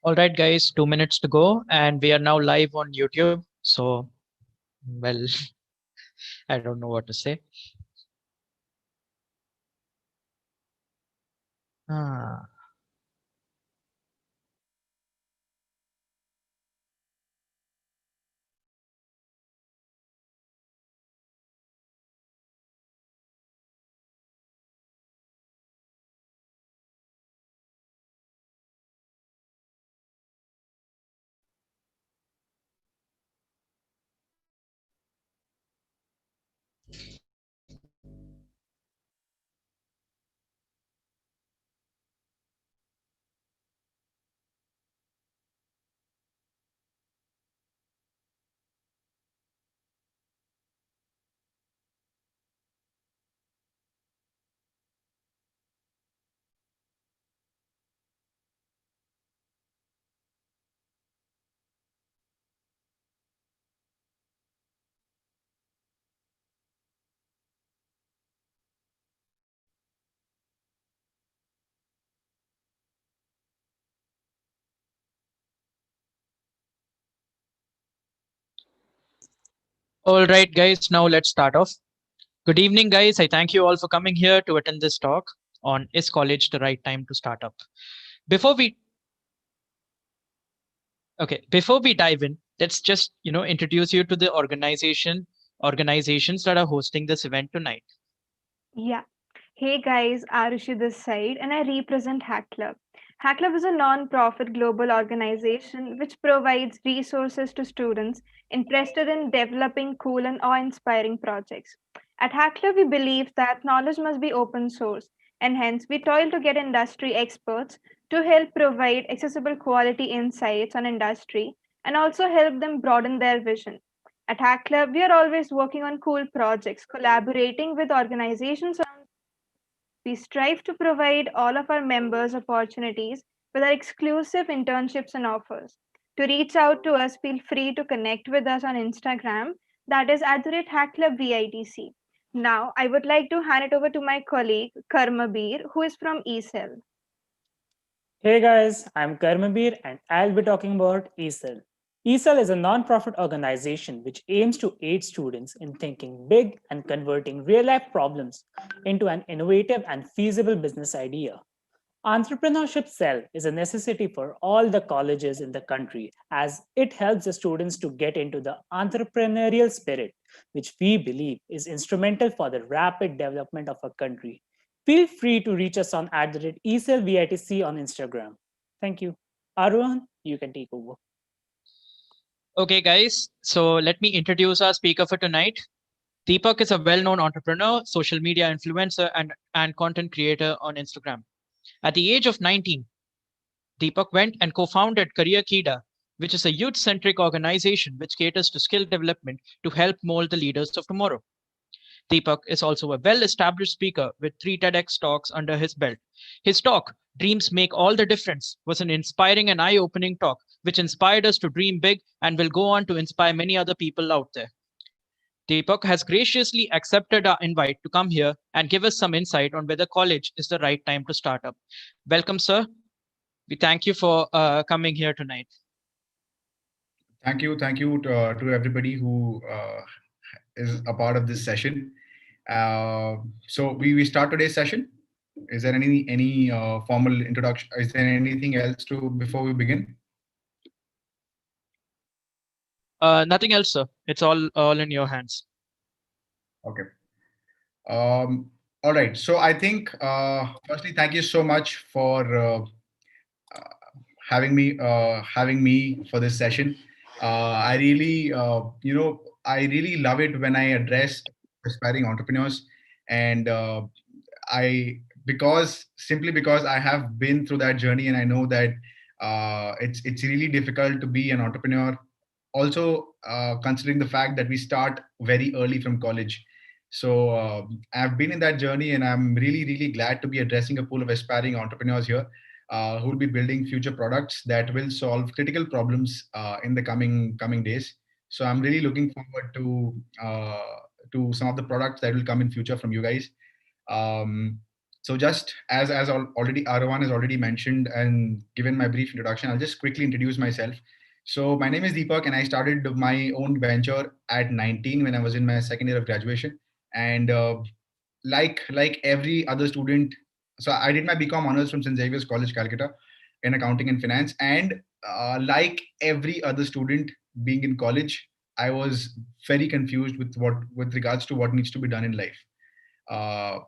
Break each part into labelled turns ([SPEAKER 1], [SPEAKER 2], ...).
[SPEAKER 1] All right, guys, 2 minutes to go, and we are now live on YouTube. So, well, I don't know what to say. Ah. All right, guys, now let's start off. Good evening, guys. I thank you all for coming here to attend this talk on Is College the Right Time to Start Up? Before we before we dive in, let's just introduce you to the organizations that are hosting this event tonight.
[SPEAKER 2] Yeah. Hey guys, Arushi this side, and I represent Hack Club. Hack Club is a non-profit global organization which provides resources to students interested in developing cool and awe-inspiring projects. At Hack Club, we believe that knowledge must be open source, and hence we toil to get industry experts to help provide accessible quality insights on industry and also help them broaden their vision. At Hack Club, we are always working on cool projects, collaborating with organizations. We strive to provide all of our members opportunities with our exclusive internships and offers. To reach out to us, feel free to connect with us on Instagram, that is at the rate Hack Club VITC. Now, I would like to hand it over to my colleague Karmabir, who is from ESEL.
[SPEAKER 3] Hey guys, I'm Karmabir and I'll be talking about ESEL. ESEL is a non-profit organization which aims to aid students in thinking big and converting real-life problems into an innovative and feasible business idea. Entrepreneurship Cell is a necessity for all the colleges in the country as it helps the students to get into the entrepreneurial spirit, which we believe is instrumental for the rapid development of a country. Feel free to reach us on @ESLVITC on Instagram. Thank you. Arun, you can take over.
[SPEAKER 1] Okay, guys, so let me introduce our speaker for tonight. Deepak is a well-known entrepreneur, social media influencer, and content creator on Instagram. At the age of 19, Deepak went and co-founded Career Kida, which is a youth-centric organization which caters to skill development to help mold the leaders of tomorrow. Deepak is also a well-established speaker with 3 TEDx talks under his belt. His talk, Dreams Make All the Difference, was an inspiring and eye-opening talk which inspired us to dream big and will go on to inspire many other people out there. Deepak has graciously accepted our invite to come here and give us some insight on whether college is the right time to start up. Welcome, sir. We thank you for coming here tonight.
[SPEAKER 4] Thank you to everybody who is a part of this session. So we start today's session. Is there any formal introduction? Is there anything else to before we begin?
[SPEAKER 1] Nothing else, sir. It's all in your hands.
[SPEAKER 4] Okay. All right. So I think firstly, thank you so much for having me for this session. I really I really love it when I address aspiring entrepreneurs, and I because simply because I have been through that journey and I know that it's really difficult to be an entrepreneur. Also, considering the fact that we start very early from college. So I've been in that journey, and I'm really glad to be addressing a pool of aspiring entrepreneurs here who will be building future products that will solve critical problems in the coming days. So I'm really looking forward to some of the products that will come in future from you guys. Um, So just as already Arwan has already mentioned and given my brief introduction, I'll just quickly introduce myself. So my name is Deepak, and I started my own venture at 19 when I was in my second year of graduation. And like every other student, so I did my BCom honors from St Xavier's College, Calcutta, in accounting and finance. And like every other student being in college, I was very confused with regards to what needs to be done in life. uh,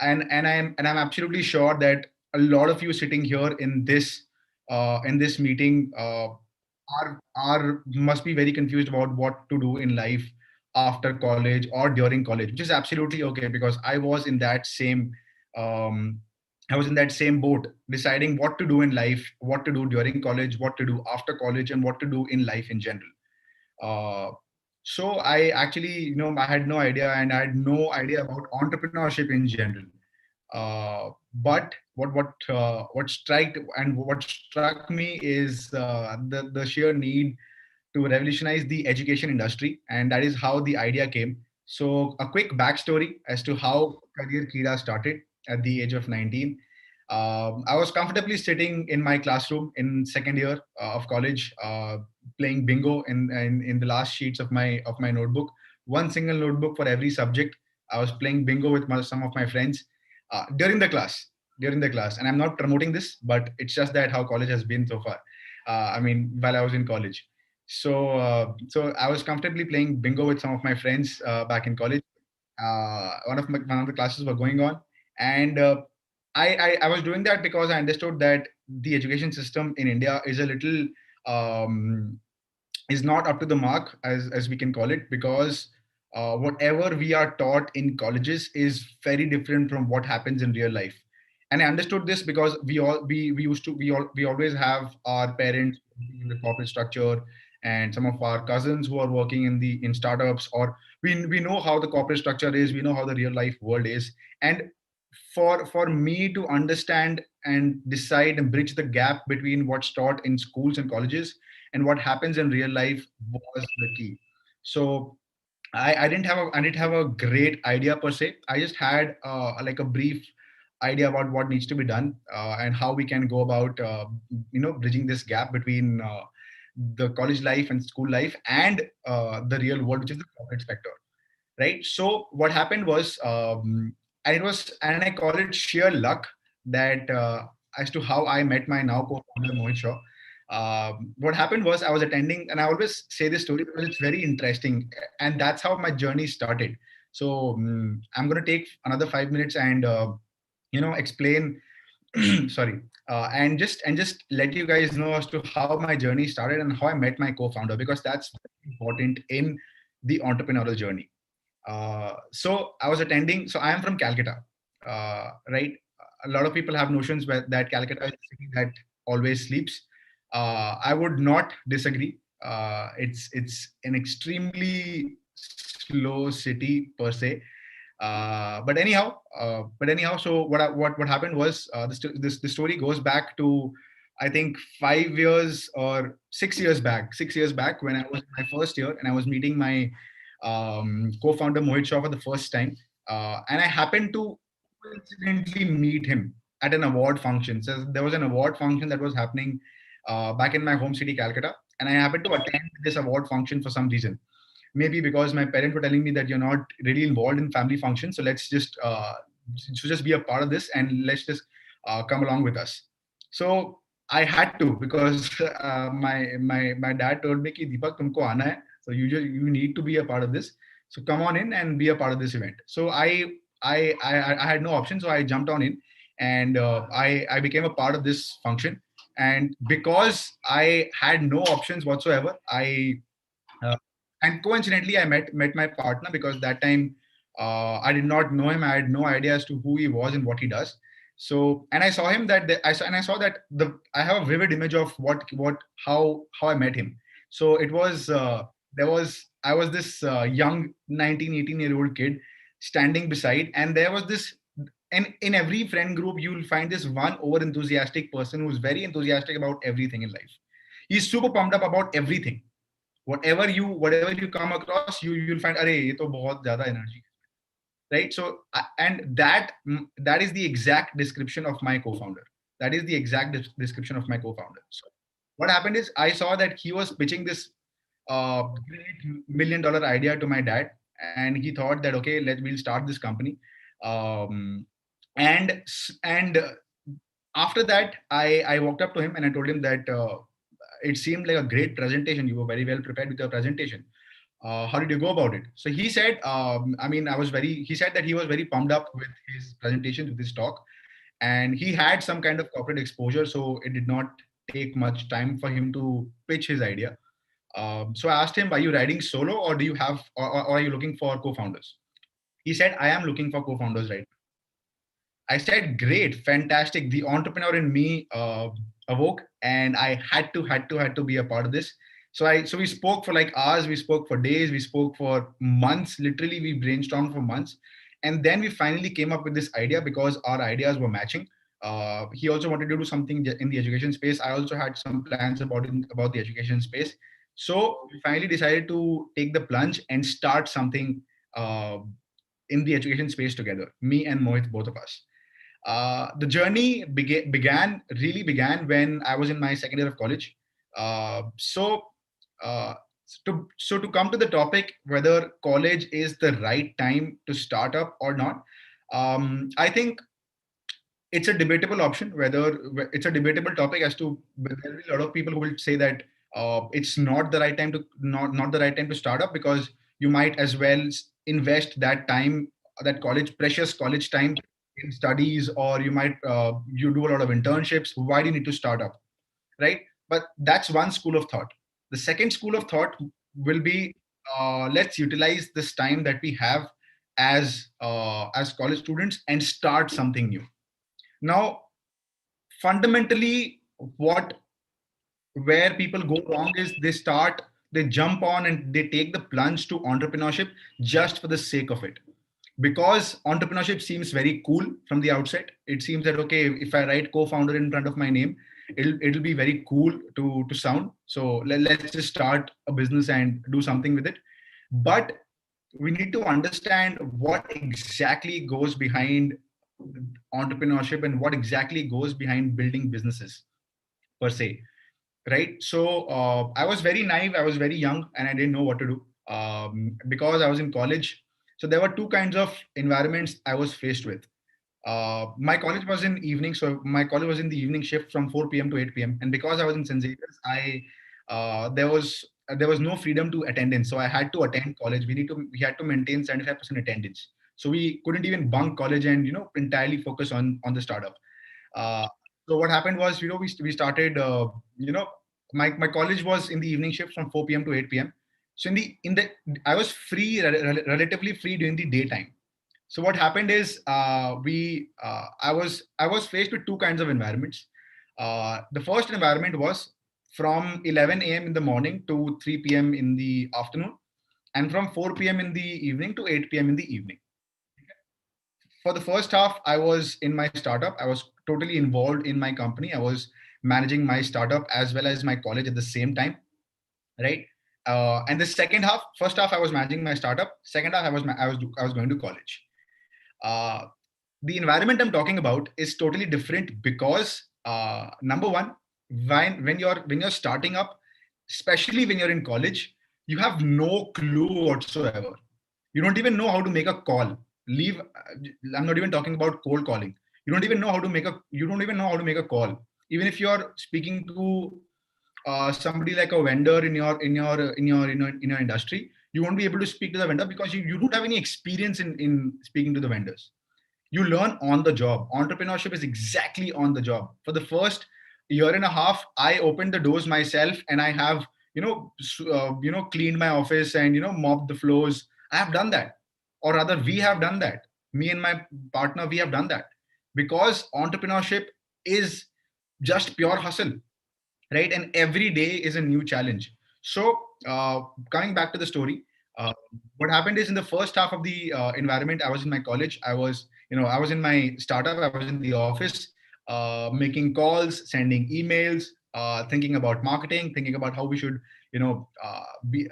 [SPEAKER 4] and I'm absolutely sure that a lot of you sitting here in this meeting are must be very confused about what to do in life after college or during college, which is absolutely okay, because um, I was in that same boat, deciding what to do in life, what to do during college, what to do after college, and what to do in life in general. uh, so I actually, I had no idea, and I had no idea about entrepreneurship in general. But what struck me is the sheer need to revolutionize the education industry, and that is how the idea came. So a quick backstory as to how Career Kira started at the age of 19. I was comfortably sitting in my classroom in second year of college, playing bingo in the last sheets of my notebook. One single notebook for every subject. I was playing bingo with some of my friends during the class. During the class, and I'm not promoting this, but it's just that how college has been so far. I mean, while I was in college. So I was comfortably playing bingo with some of my friends back in college. One of the classes were going on, and I was doing that because I understood that the education system in India is a little um, is not up to the mark, as we can call it, because whatever we are taught in colleges is very different from what happens in real life. And I understood this because we used to we always have our parents in the corporate structure, and some of our cousins who are working in startups, or we know how the corporate structure is, we know how the real life world is. And for me to understand and decide and bridge the gap between what's taught in schools and colleges and what happens in real life was the key. So I didn't have a great idea per se. I just had like a brief idea about what needs to be done, and how we can go about bridging this gap between the college life and school life and the real world, which is the corporate sector, right? So what happened was, and I call it sheer luck, that as to how I met my now co-founder Mohit Shaw. What happened was, I was attending, and I always say this story because it's very interesting, and that's how my journey started. So I'm going to take another 5 minutes and explain sorry, and just let you guys know as to how my journey started and how I met my co-founder, because that's very important in the entrepreneurial journey. So I was attending. So I am from Calcutta, right? A lot of people have notions that Calcutta is a city that always sleeps. I would not disagree. It's an extremely slow city per se. But anyhow, so what happened was, this story goes back to, I think, 5 years or 6 years back. 6 years back, when I was in my first year, and I was meeting my co-founder Mohit Shaw for the first time, and I happened to coincidentally meet him at an award function. So there was an award function that was happening back in my home city, Calcutta, and I happened to attend this award function for some reason. Maybe because my parents were telling me that you're not really involved in family functions, so let's just be a part of this, and let's just come along with us. So I had to, because my dad told me ki Deepak tumko aana hai, so you need to be a part of this, so come on in and be a part of this event. So I had no option, so I jumped on in, and I became a part of this function. And because I had no options whatsoever, uh, and coincidentally, I met my partner, because that time I did not know him. I had no idea as to who he was and what he does. So, and I saw him I saw that I have a vivid image of how I met him. So it was there was I was this young 19, 18-year-old kid standing beside, and there was this. And in every friend group, you will find this one over enthusiastic person who's very enthusiastic about everything in life. He's super pumped up about everything. Whatever you come across, you'll find, अरे ये तो बहुत ज़्यादा energy. right? So and that is the exact description of my co-founder. That is the exact description of my co-founder. So what happened is I saw that he was pitching this great $1 million idea to my dad, and he thought that okay, we'll start this company. um, and after that, I walked up to him and I told him that it seemed like a great presentation. You were very well prepared with your presentation. How did you go about it? So he said, he said that he was very pumped up with his presentation, with his talk, and he had some kind of corporate exposure, so it did not take much time for him to pitch his idea. So I asked him, are you riding solo, or do you have, or are you looking for co-founders? He said, I am looking for co-founders right. I said, great, fantastic. The entrepreneur in me awoke, and I had to be a part of this. So we spoke for like hours, we spoke for days, we spoke for months. Literally, we brainstormed for months, and then we finally came up with this idea because our ideas were matching. He also wanted to do something in the education space. I also had some plans about the education space. So we finally decided to take the plunge and start something in the education space together. Me and Mohit, both of us. The journey really began when I was in my second year of college. So, uh, to come to the topic whether college is the right time to start up or not, I think it's a debatable option. Whether it's a debatable topic as to there will be a lot of people who will say that it's not the right time to not the right time to start up, because you might as well invest that time, that college precious college time, in studies, or you might you do a lot of internships. Why do you need to start up, right? But that's one school of thought. The second school of thought will be, let's utilize this time that we have as college students and start something new. Now, fundamentally, what where people go wrong is they jump on and they take the plunge to entrepreneurship just for the sake of it. Because entrepreneurship seems very cool from the outset. It seems that okay, if I write co-founder in front of my name, it'll be very cool to sound. So let's just start a business and do something with it. But we need to understand what exactly goes behind entrepreneurship and what exactly goes behind building businesses per se, right? So I was very naive, I was very young, and I didn't know what to do, because I was in college. So there were two kinds of environments I was faced with. My college was in evening, so my college was in the evening shift from 4 p.m. to 8 p.m. And because I was in St. Xavier's, there was no freedom to attendance, so I had to attend college. We had to maintain 75% attendance, so we couldn't even bunk college and entirely focus on the startup. Uh, so what happened was, we started. My college was in the evening shift from 4 p.m. to 8 p.m. So in the I was free, relatively free during the daytime. So what happened is, I was faced with two kinds of environments. The first environment was from 11 a.m. in the morning to 3 p.m. in the afternoon, and from 4 p.m. in the evening to 8 p.m. in the evening. For the first half, I was in my startup. I was totally involved in my company. I was managing my startup as well as my college at the same time, right? And the second half, first half, I was managing my startup. Second half, I was going to college. Uh, the environment I'm talking about is totally different because number one, when you're starting up, especially when you're in college, you have no clue whatsoever. You don't even know how to make a call. Leave. I'm not even talking about cold calling. You don't even know how to make a call. Even if you're speaking to somebody like a vendor in your industry, you won't be able to speak to the vendor because you don't have any experience in speaking to the vendors. You learn on the job. Entrepreneurship is exactly on the job. For the first year and a half, I opened the doors myself, and I have cleaned my office and mopped the floors. I have done that, or rather we have done that. Me and my partner, we have done that, because entrepreneurship is just pure hustle, right? And every day is a new challenge. So coming back to the story, uh, what happened is, in the first half of the environment, I was in my college. I was in my startup. I was in the office, making calls, sending emails, thinking about marketing, thinking about how we should be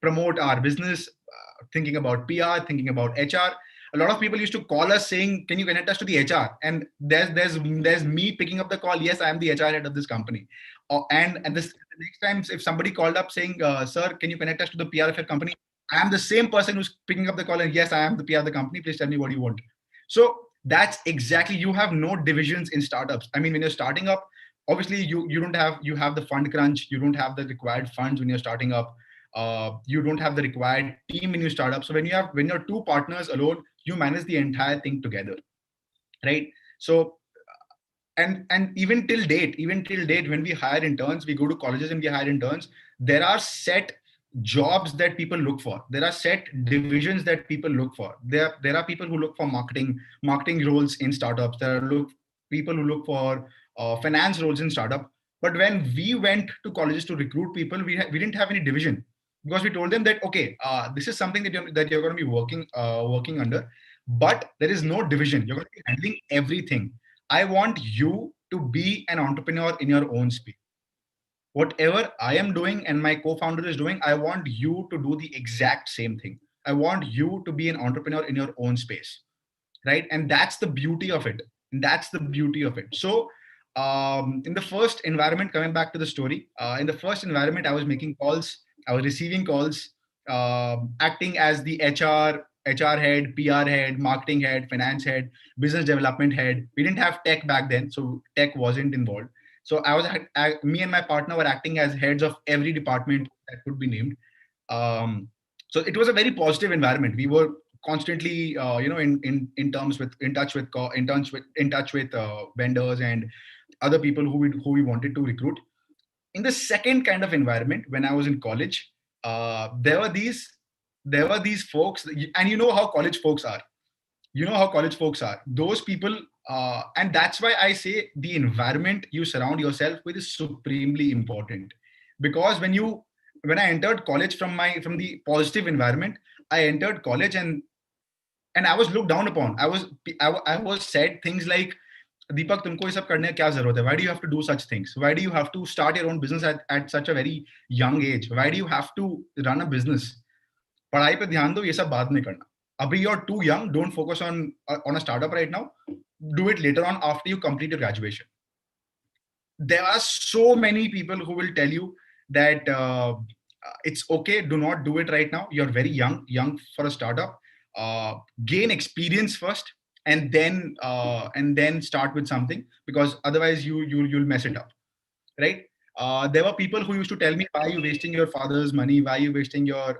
[SPEAKER 4] promote our business, thinking about PR, thinking about HR. A lot of people used to call us saying, "Can you connect us to the HR?" And there's me picking up the call. Yes, I am the HR head of this company. And this the next time if somebody called up saying, "Sir, can you connect us to the PR of your company?" I am the same person who's picking up the call and yes, I am the PR of the company. Please tell me what you want. So that's exactly, you have no divisions in startups. I mean, when you're starting up, obviously you don't have, you have the fund crunch, you don't have the required funds when you're starting up, you don't have the required team when you start up. So when you're two partners alone, you manage the entire thing together, right? So and even till date when we hire interns, we go to colleges and we hire interns, there are set jobs that people look for, there are set divisions that people look for. There are people who look for marketing roles in startups, there are people who look for finance roles in startup. But when we went to colleges to recruit people, we didn't have any division, because we told them that okay, this is something that you're going to be working under, but there is no division, you're going to be handling everything. I want you to be an entrepreneur in your own speed. Whatever I am doing and my co-founder is doing, I want you to do the exact same thing. I want you to be an entrepreneur in your own space, right? And that's the beauty of it. And that's the beauty of it. So, in the first environment, coming back to the story, in the first environment, I was making calls, I was receiving calls, acting as the HR head, PR head, marketing head, finance head, business development head. We didn't have tech back then, so tech wasn't involved. So me and my partner were acting as heads of every department that could be named. Um, so it was a very positive environment. We were constantly, in touch with vendors and other people who we wanted to recruit. In the second kind of environment, when I was in college, there were these folks, and you know how college folks are. Those people, and that's why I say the environment you surround yourself with is supremely important. Because when I entered college from the positive environment, I entered college and I was looked down upon. I was said things like, Deepak, तुमको ये सब करने की क्या जरूरत है? Why do you have to do such things? Why do you have to start your own business at such a very young age? Why do you have to run a business? पढ़ाई पे ध्यान दो, ये सब बाद में करना. Abhi, you're too young. Don't focus on a startup right now. Do it later on after you complete your graduation. There are so many people who will tell you that it's okay, do not do it right now, you're very young for a startup. Gain experience first, and then start with something, because otherwise you'll mess it up, right? There were people who used to tell me, why are you wasting your father's money, why are you wasting your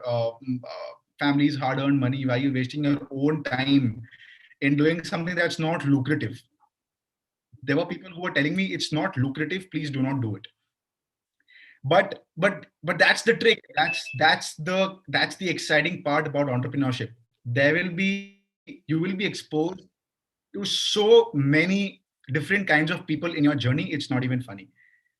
[SPEAKER 4] family's hard-earned money, why are you wasting your own time in doing something that's not lucrative? There were people who were telling me, it's not lucrative, please do not do it. But that's the trick, that's the exciting part about entrepreneurship. You will be exposed to so many different kinds of people in your journey, it's not even funny.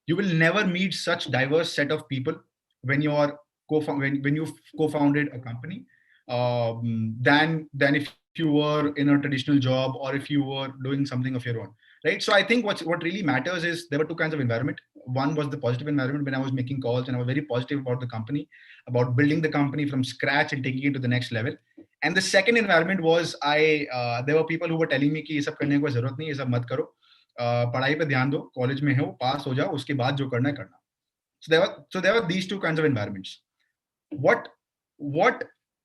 [SPEAKER 4] You will never meet such diverse set of people when you've co-founded a company, than if you were in a traditional job, or if you were doing something of your own, right? So I think what really matters is, there were two kinds of environment. One was the positive environment, when I was making calls and I was very positive about the company, about building the company from scratch and taking it to the next level. And the second environment was, there were people who were telling me कि ये सब करने की कोई जरूरत नहीं, ये सब मत करो, पढ़ाई पे ध्यान दो, कॉलेज में हो, पास हो जाओ, उसके बाद जो करना है करना. So there were these two kinds of environments. What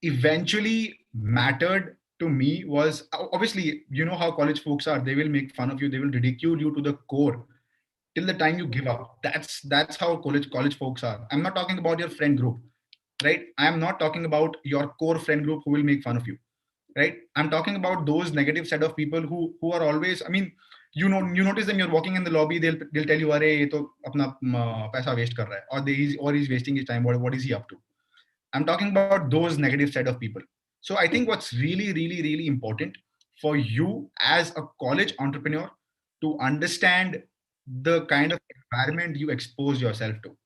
[SPEAKER 4] eventually mattered to me was, obviously, you know how college folks are, they will make fun of you, they will ridicule you to the core till the time you give up. That's how college folks are. I'm not talking about your friend group, right? I am not talking about your core friend group who will make fun of you, right? I'm talking about those negative set of people who are always, I mean, you notice them, you're walking in the lobby, they'll tell you, अरे ये तो अपना पैसा waste कर रहा है, or he's wasting his time, what is he up to? I'm talking about those negative set of people. So I think what's really, really, really important for you as a college entrepreneur, to understand the kind of environment you expose yourself to.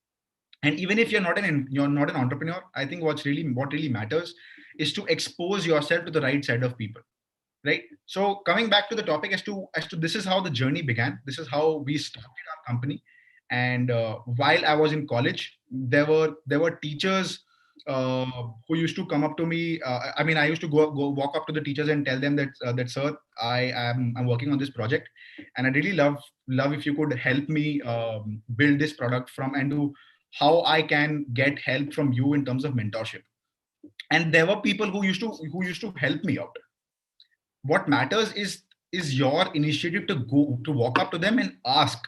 [SPEAKER 4] And even if you're not an entrepreneur, I think what really matters is to expose yourself to the right set of people, right? So coming back to the topic, as to this is how the journey began, this is how we started our company. And while I was in college, there were teachers who used to come up to me. I mean, I used to go walk up to the teachers and tell them that sir, I'm working on this project, and I really love if you could help me build this product from and to how I can get help from you in terms of mentorship. And there were people who used to help me out. What matters is your initiative to go to walk up to them and ask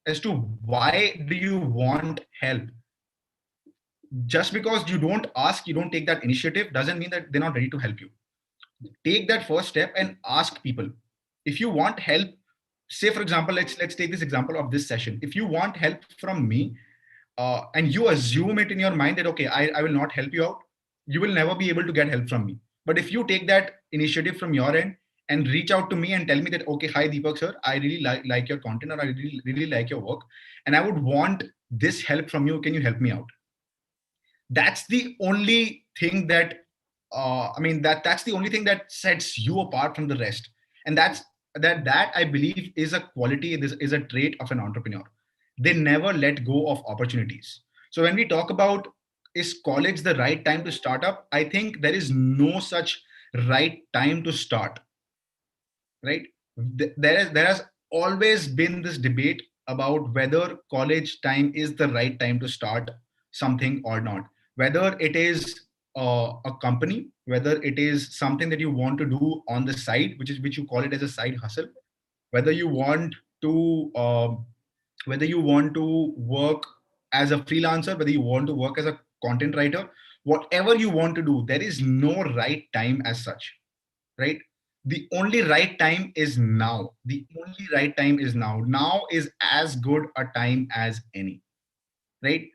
[SPEAKER 4] as to why do you want help. Just because you don't ask, you don't take that initiative, doesn't mean that they're not ready to help you. Take that first step and ask people. If you want help, say for example, let's take this example of this session. If you want help from me, and you assume it in your mind that okay, I will not help you out, you will never be able to get help from me. But if you take that initiative from your end and reach out to me and tell me that okay, hi Deepak sir, I really like your content, or I really like your work, and I would want this help from you, can you help me out? That's the only thing that I mean that's the only thing that sets you apart from the rest. And that I believe is a quality, this is a trait of an entrepreneur. They never let go of opportunities. So when we talk about is college the right time to start up, I think there is no such right time to start, right? There has always been this debate about whether college time is the right time to start something or not. Whether it is a company, whether it is something that you want to do on the side, which you call it as a side hustle, whether you want to whether you want to work as a freelancer, whether you want to work as a content writer, whatever you want to do, there is no right time as such, right? The only right time is now. The only right time is now. Now is as good a time as any, right?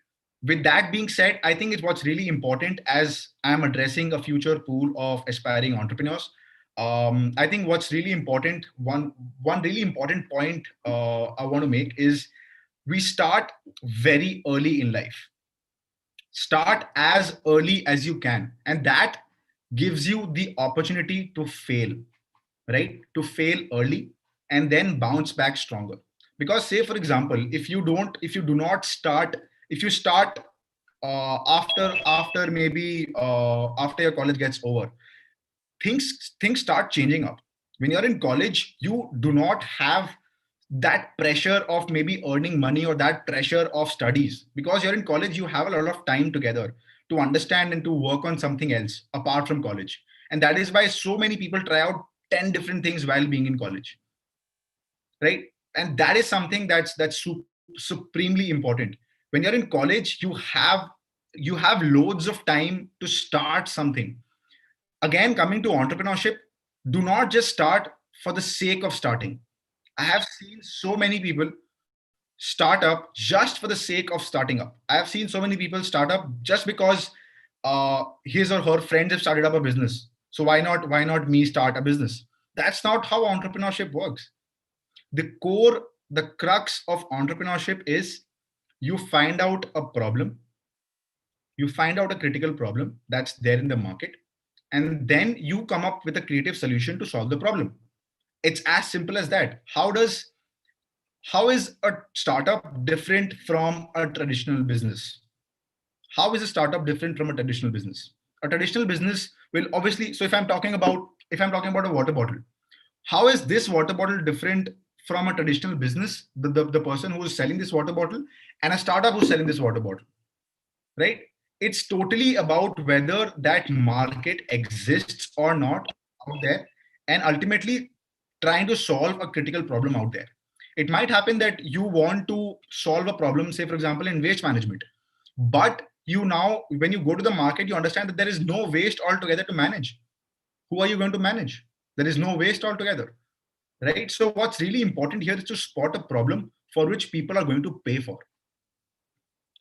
[SPEAKER 4] With that being said, I think it's what's really important as I'm addressing a future pool of aspiring entrepreneurs. I think what's really important, one really important point I want to make is we start very early in life. Start as early as you can, and that gives you the opportunity to fail, right? To fail early and then bounce back stronger. Because say for example, if you do not start, if you start after maybe after your college gets over, things start changing up. When you're in college, you do not have that pressure of maybe earning money or that pressure of studies. Because you're in college, you have a lot of time together to understand and to work on something else apart from college. And that is why so many people try out 10 different things while being in college, right? And that is something that's supremely important. When you're in college, you have loads of time to start something. Again, coming to entrepreneurship, do not just start for the sake of starting. I have seen so many people start up just for the sake of starting up. I have seen so many people start up just because his or her friends have started up a business. So why not me start a business? That's not how entrepreneurship works. The core, the crux of entrepreneurship is you find out a problem, you find out a critical problem that's there in the market, and then you come up with a creative solution to solve the problem. It's as simple as that. How is a startup different from a traditional business? How is a startup different from a traditional business? A traditional business will obviously, so if I'm talking about a water bottle, how is this water bottle different from a traditional business, the person who is selling this water bottle, and a startup who's selling this water bottle, right? It's totally about whether that market exists or not out there, and ultimately trying to solve a critical problem out there. It might happen that you want to solve a problem, say for example in waste management, but you now when you go to the market, you understand that there is no waste altogether to manage. Who are you going to manage? There is no waste altogether, right? So what's really important here is to spot a problem for which people are going to pay for,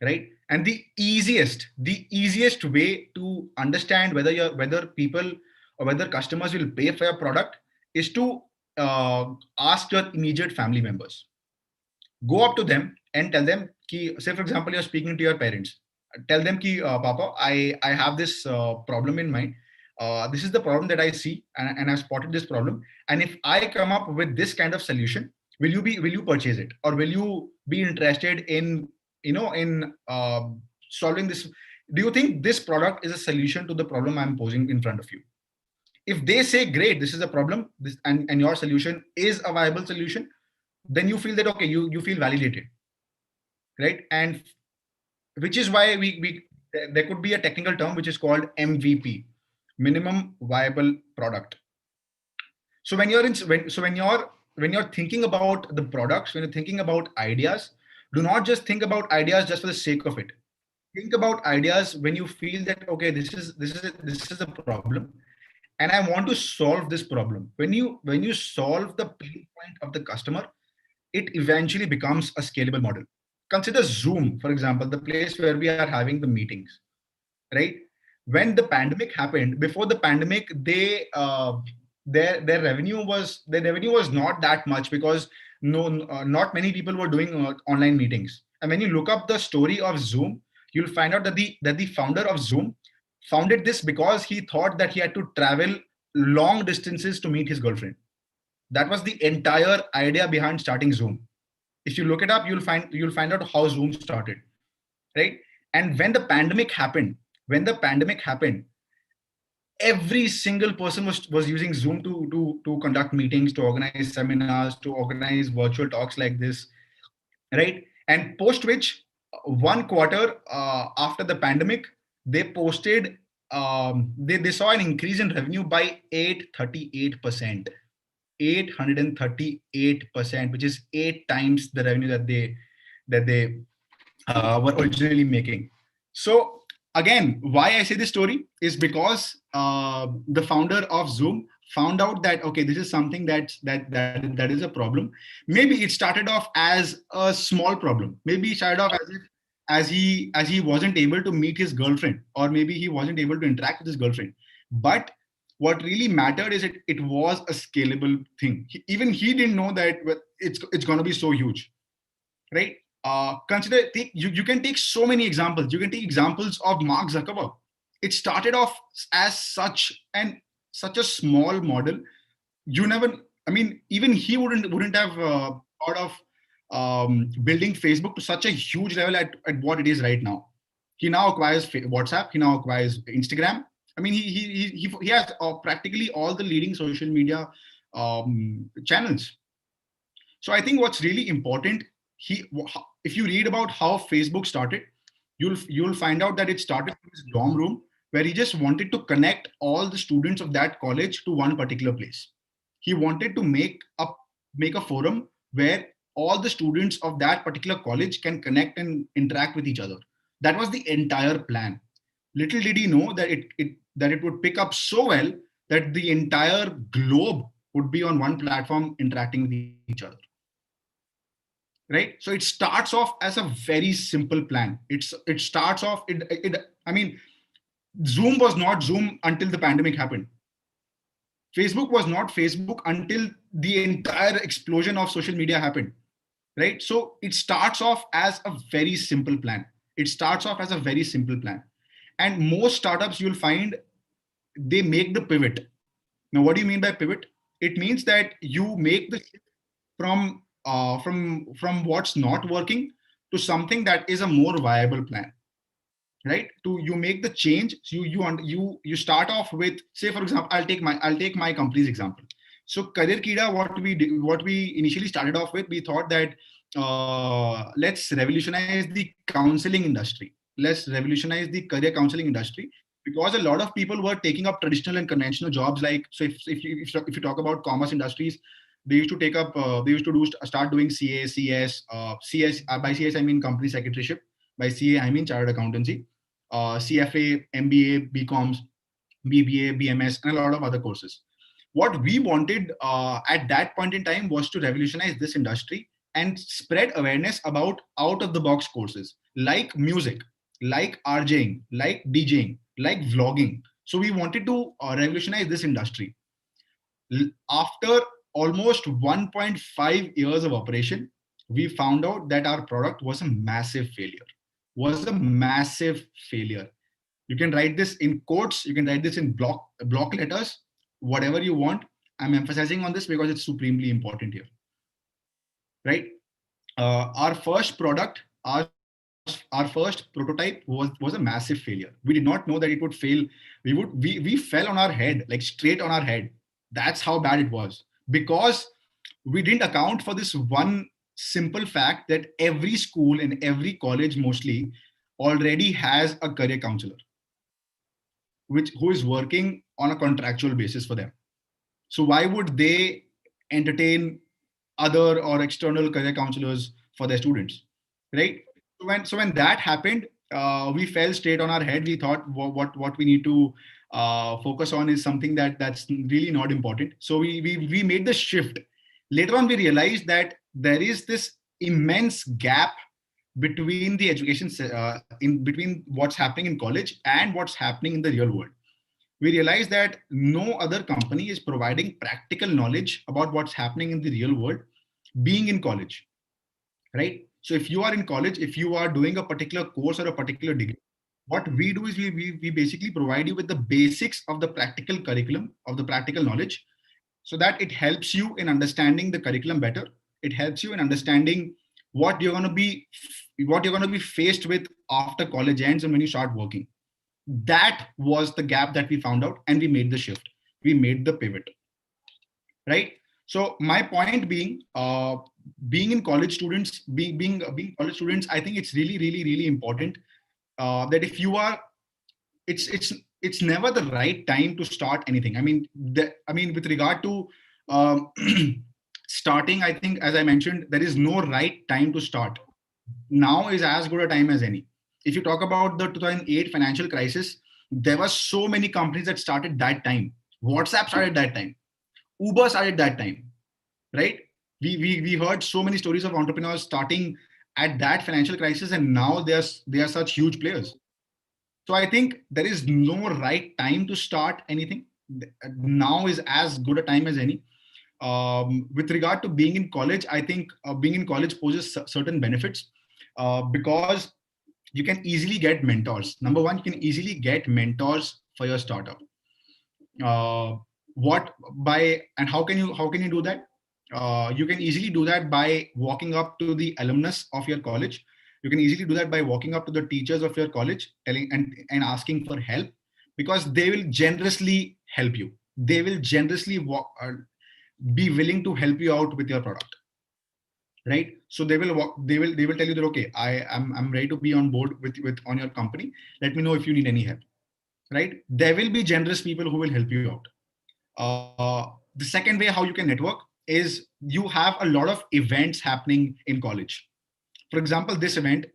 [SPEAKER 4] right? And the easiest way to understand whether people or whether customers will pay for your product is to ask your immediate family members. Go up to them and tell them ki, say for example you're speaking to your parents, tell them ki papa, I have this problem in mind. This is the problem that I see, and I've spotted this problem, and if I come up with this kind of solution, will you purchase it, or will you be interested in in solving this? Do you think this product is a solution to the problem I'm posing in front of you? If they say, great, this is a problem, and your solution is a viable solution, then you feel that, okay, you feel validated, right? And which is why there could be a technical term which is called MVP, minimum viable product. So when you're thinking about the products, when you're thinking about ideas, do not just think about ideas just for the sake of it. Think about ideas when you feel that, okay, this is a problem, and I want to solve this problem. When you solve the pain point of the customer, it eventually becomes a scalable model. Consider Zoom, for example, the place where we are having the meetings, right? When the pandemic happened, before the pandemic, their revenue was not that much, because not many people were doing online meetings. And when you look up the story of Zoom, you'll find out that the founder of Zoom founded this because he thought that he had to travel long distances to meet his girlfriend. That was the entire idea behind starting Zoom. If you look it up, you'll find out how Zoom started, right? And when the pandemic happened, every single person was using Zoom to conduct meetings, to organize seminars, to organize virtual talks like this, right? And post which, 1 quarter after the pandemic, they posted, they saw an increase in revenue by 838%. 838%, which is 8 times the revenue that they were originally making. So again, why I say this story is because the founder of Zoom found out that, okay, this is something that is a problem. Maybe it started off as a small problem. Maybe it started off as he wasn't able to meet his girlfriend, or maybe he wasn't able to interact with his girlfriend. But what really mattered is it was a scalable thing. Even he didn't know that it's going to be so huge, right? You can take so many examples. You can take examples of Mark Zuckerberg. It started off as such a small model. You never, I mean, even he wouldn't have thought of building Facebook to such a huge level at what it is right now. He now acquires WhatsApp. He now acquires Instagram. I mean, he has practically all the leading social media channels. So I think what's really important, if you read about how Facebook started, you'll find out that it started in his dorm room, where he just wanted to connect all the students of that college to one particular place. He wanted to make a forum where all the students of that particular college can connect and interact with each other. That was the entire plan. Little did he know that it would pick up so well that the entire globe would be on one platform interacting with each other. Right? So it starts off as a very simple plan. It starts off I mean, Zoom was not Zoom until the pandemic happened. Facebook was not Facebook until the entire explosion of social media happened, right? So it starts off as a very simple plan. And most startups, you'll find, they make the pivot. Now, what do you mean by pivot? It means that you make the shift from what's not working to something that is a more viable plan, right? You make the change. So you start off with, say, for example, I'll take my company's example. So Career Kida, what we initially started off with, we thought that let's revolutionize the counseling industry. Let's revolutionize the career counseling industry, because a lot of people were taking up traditional and conventional jobs. Like, so if you talk about commerce industries, they used to start doing CA, CS, CS. By CS I mean company secretaryship. By CA I mean chartered accountancy, CFA, MBA, BComs, BBA, BMS, and a lot of other courses. What we wanted at that point in time was to revolutionize this industry and spread awareness about out of the box courses like music, like RJing, like DJing, like vlogging. So we wanted to revolutionize this industry. After almost 1.5 years of operation, we found out that our product was a massive failure. You can write this in quotes, you can write this in block letters, whatever you want. I'm emphasizing on this because it's supremely important here, right? Our first product, our our first prototype was a massive failure. We did not know that it would fail. We fell on our head, like straight on our head. That's how bad it was, because we didn't account for this one simple fact that every school and every college mostly already has a career counselor, which who is working on a contractual basis for them. So why would they entertain other or external career counselors for their students, right? So when that happened, we fell straight on our head. We thought what we need to focus on is something that's really not important. So we made the shift. Later on, we realized that there is this immense gap between the education in between what's happening in college and what's happening in the real world. We realized that no other company is providing practical knowledge about what's happening in the real world being in college, right? So if you are in college, if you are doing a particular course or a particular degree, what we do is we basically provide you with the basics of the practical curriculum, of the practical knowledge, so that it helps you in understanding the curriculum better. It helps you in understanding what you're going to be what you're going to be faced with after college ends and when you start working. That was the gap that we found out, and we made the shift. We made the pivot, right? So my point being, being in college students, being college students, I think it's really important that if you are, it's never the right time to start anything. I mean, with regard to um, starting, I think, as I mentioned, there is no right time to start. Now is as good a time as any. If you talk about the 2008 financial crisis, there were so many companies that started that time. WhatsApp started that time. Uber started that time, right? We heard so many stories of entrepreneurs starting at that financial crisis, and now they are such huge players. So I think there is no right time to start anything. Now is as good a time as any. With regard to being in college, I think being in college poses certain benefits because you can easily get mentors. Number one, you can easily get mentors for your startup. What by and how can you do that? You can easily do that by walking up to the alumnus of your college. You can easily do that by walking up to the teachers of your college, telling and asking for help, because they will generously help you. They will generously be willing to help you out with your product, right? So they will tell you that, okay, I'm ready to be on board with on your company. Let me know if you need any help, right? There will be generous people who will help you out. The second way how you can network is you have a lot of events happening in college. For example, this event,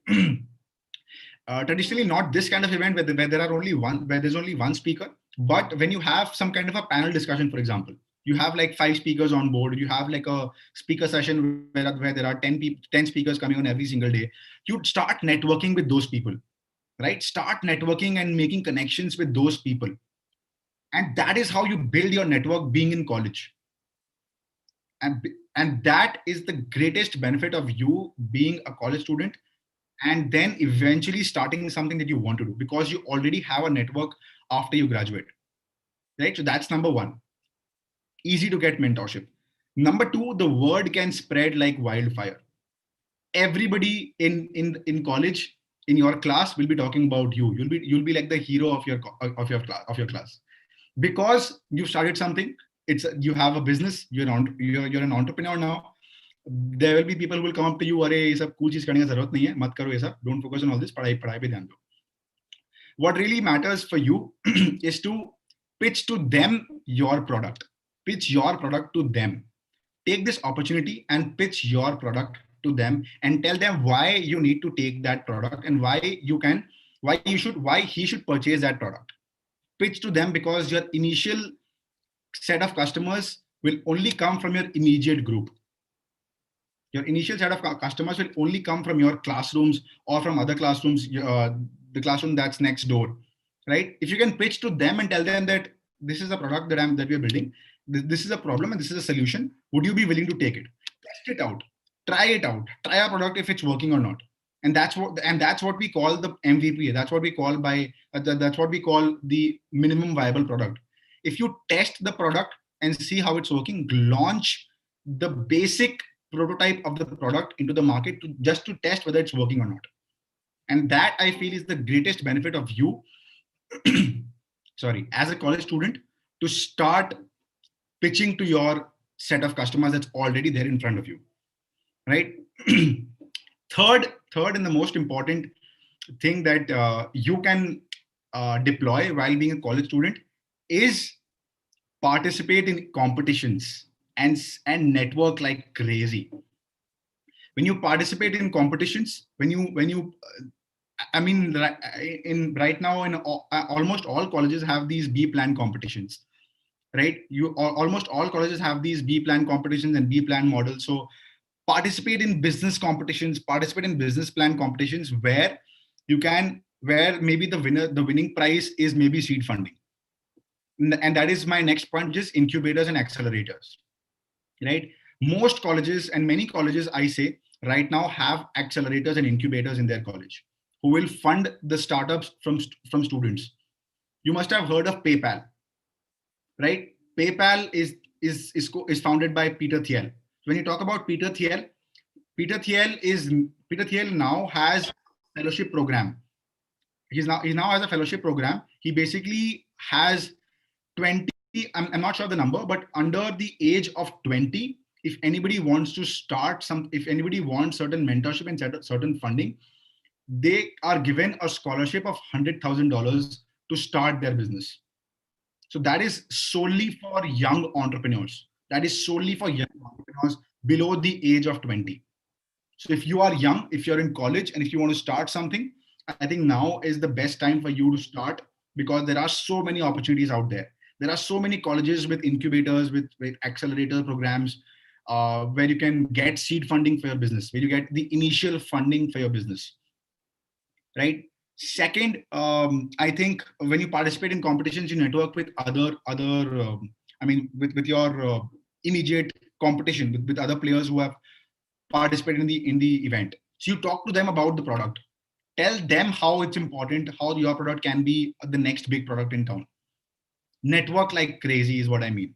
[SPEAKER 4] traditionally not this kind of event where there are only one where there's only one speaker, but when you have some kind of a panel discussion, for example, you have like 5 speakers on board, you have like a speaker session where there are 10 speakers coming on every single day. You start networking with those people, right? Start networking and making connections with those people, and that is how you build your network being in college. And that is the greatest benefit of you being a college student, and then eventually starting something that you want to do, because you already have a network after you graduate, right? So that's number one. Easy to get mentorship. Number two, the word can spread like wildfire. Everybody in college, in your class, will be talking about you. You'll be like the hero of your class, because you started something. It's you have a business. You're an entrepreneur now. There will be people who will come up to you, अरे ये सब cool चीज करने का जरूरत नहीं है, मत करो ये सब, don't focus on all this, पढ़ाई पढ़ाई पे ध्यान दो. What really matters for you is to pitch to them your product. Pitch your product to them. Take this opportunity and pitch your product to them, and tell them why you need to take that product, and why he should purchase that product. Pitch to them, because your initial set of customers will only come from your immediate group. Your initial set of customers will only come from your classrooms or from other classrooms, the classroom that's next door, right? If you can pitch to them and tell them that this is a product that we're building, this is a problem and this is a solution, would you be willing to take it? Test it out, try our product if it's working or not. And that's what we call the MVP. That's what we call the minimum viable product. If you test the product and see how it's working, launch the basic prototype of the product into the market just to test whether it's working or not. And that I feel is the greatest benefit of you, sorry, as a college student, to start pitching to your set of customers that's already there in front of you, right? Third, and the most important thing that you can deploy while being a college student is participate in competitions and network like crazy. When you participate in competitions, when you I mean, in right now in almost all colleges have these B plan competitions, right? Almost all colleges have these B plan competitions and B plan models. So participate in business competitions, participate in business plan competitions where maybe the winning prize is maybe seed funding. And that is my next point, which is incubators and accelerators, right? Most colleges and many colleges, I say, right now have accelerators and incubators in their college who will fund the startups from students. You must have heard of PayPal, right? PayPal is founded by Peter Thiel. When you talk about Peter Thiel is Peter Thiel now has fellowship program. He's now has a fellowship program. He basically has 20. I'm not sure the number, but under the age of 20, if anybody wants to start if anybody wants certain mentorship and certain funding, they are given a scholarship of $100,000 to start their business. So that is solely for young entrepreneurs. That is solely for young entrepreneurs below the age of 20. So if you are young, if you're in college, and if you want to start something, I think now is the best time for you to start, because there are so many opportunities out there. There are so many colleges with incubators, with accelerator programs, where you can get seed funding for your business, where you get the initial funding for your business, right? Second, I think when you participate in competitions, you network with with your immediate competition, with other players who have participated in the event. So you talk to them about the product, tell them how it's important, how your product can be the next big product in town. Network like crazy is what I mean.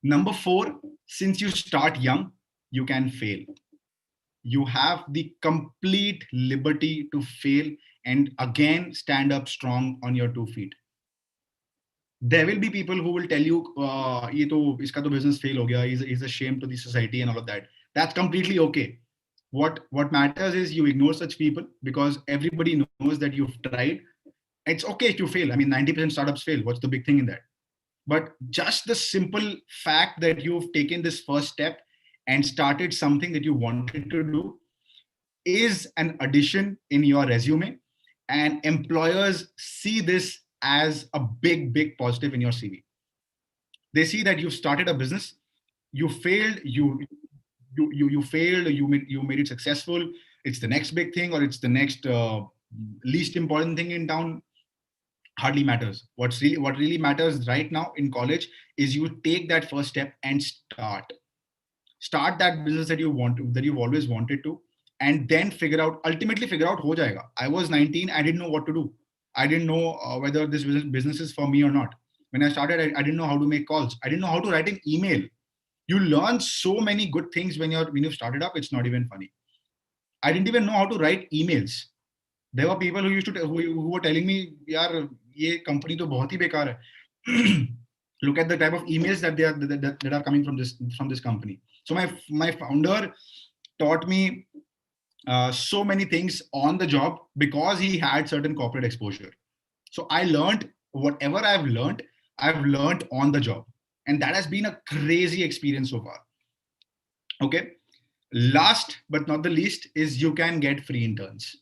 [SPEAKER 4] Number four, since you start young, you can fail. You have the complete liberty to fail and again stand up strong on your 2 feet. There will be people who will tell you, "Ye to, iska to business fail ho gaya, he's a shame to the society," and all of that. That's completely okay. What matters is you ignore such people, because everybody knows that you've tried. It's okay if you fail. I mean, 90% startups fail. What's the big thing in that? But just the simple fact that you've taken this first step and started something that you wanted to do is an addition in your resume, and employers see this as a big positive in your CV. They see that you started a business, you failed, you failed, you made it successful. It's the next big thing, or it's the next least important thing in town. Hardly matters. What really matters right now in college is you take that first step and start that business that you've always wanted to, and then ultimately figure out ho jayega. I was 19, I didn't know what to do. I didn't know whether this business is for me or not. When I started, I didn't know how to make calls, I didn't know how to write an email. You learn so many good things when you started up. It's not even funny. I didn't even know how to write emails. There were people who used to who were telling me, yaar, ye company to bahut hi bekar hai. Look at the type of emails that are coming from this company. So my founder taught me so many things on the job, because he had certain corporate exposure. So I learned whatever I've learned on the job, and that has been a crazy experience so far. Okay. Last but not the least is you can get free interns,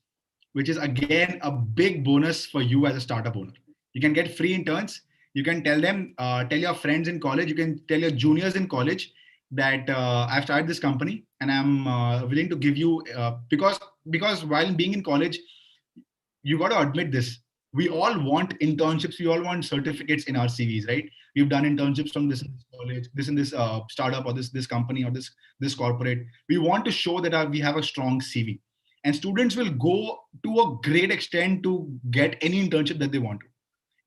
[SPEAKER 4] which is again a big bonus for you as a startup owner. You can get free interns. You can tell your friends in college, you can tell your juniors in college that I've started this company and I'm willing to give you, because while being in college, you got to admit this. We all want internships. We all want certificates in our CVs, right? We've done internships from this in this college, this in this startup, or this company, or this corporate. We want to show that we have a strong CV, and students will go to a great extent to get any internship that they want to,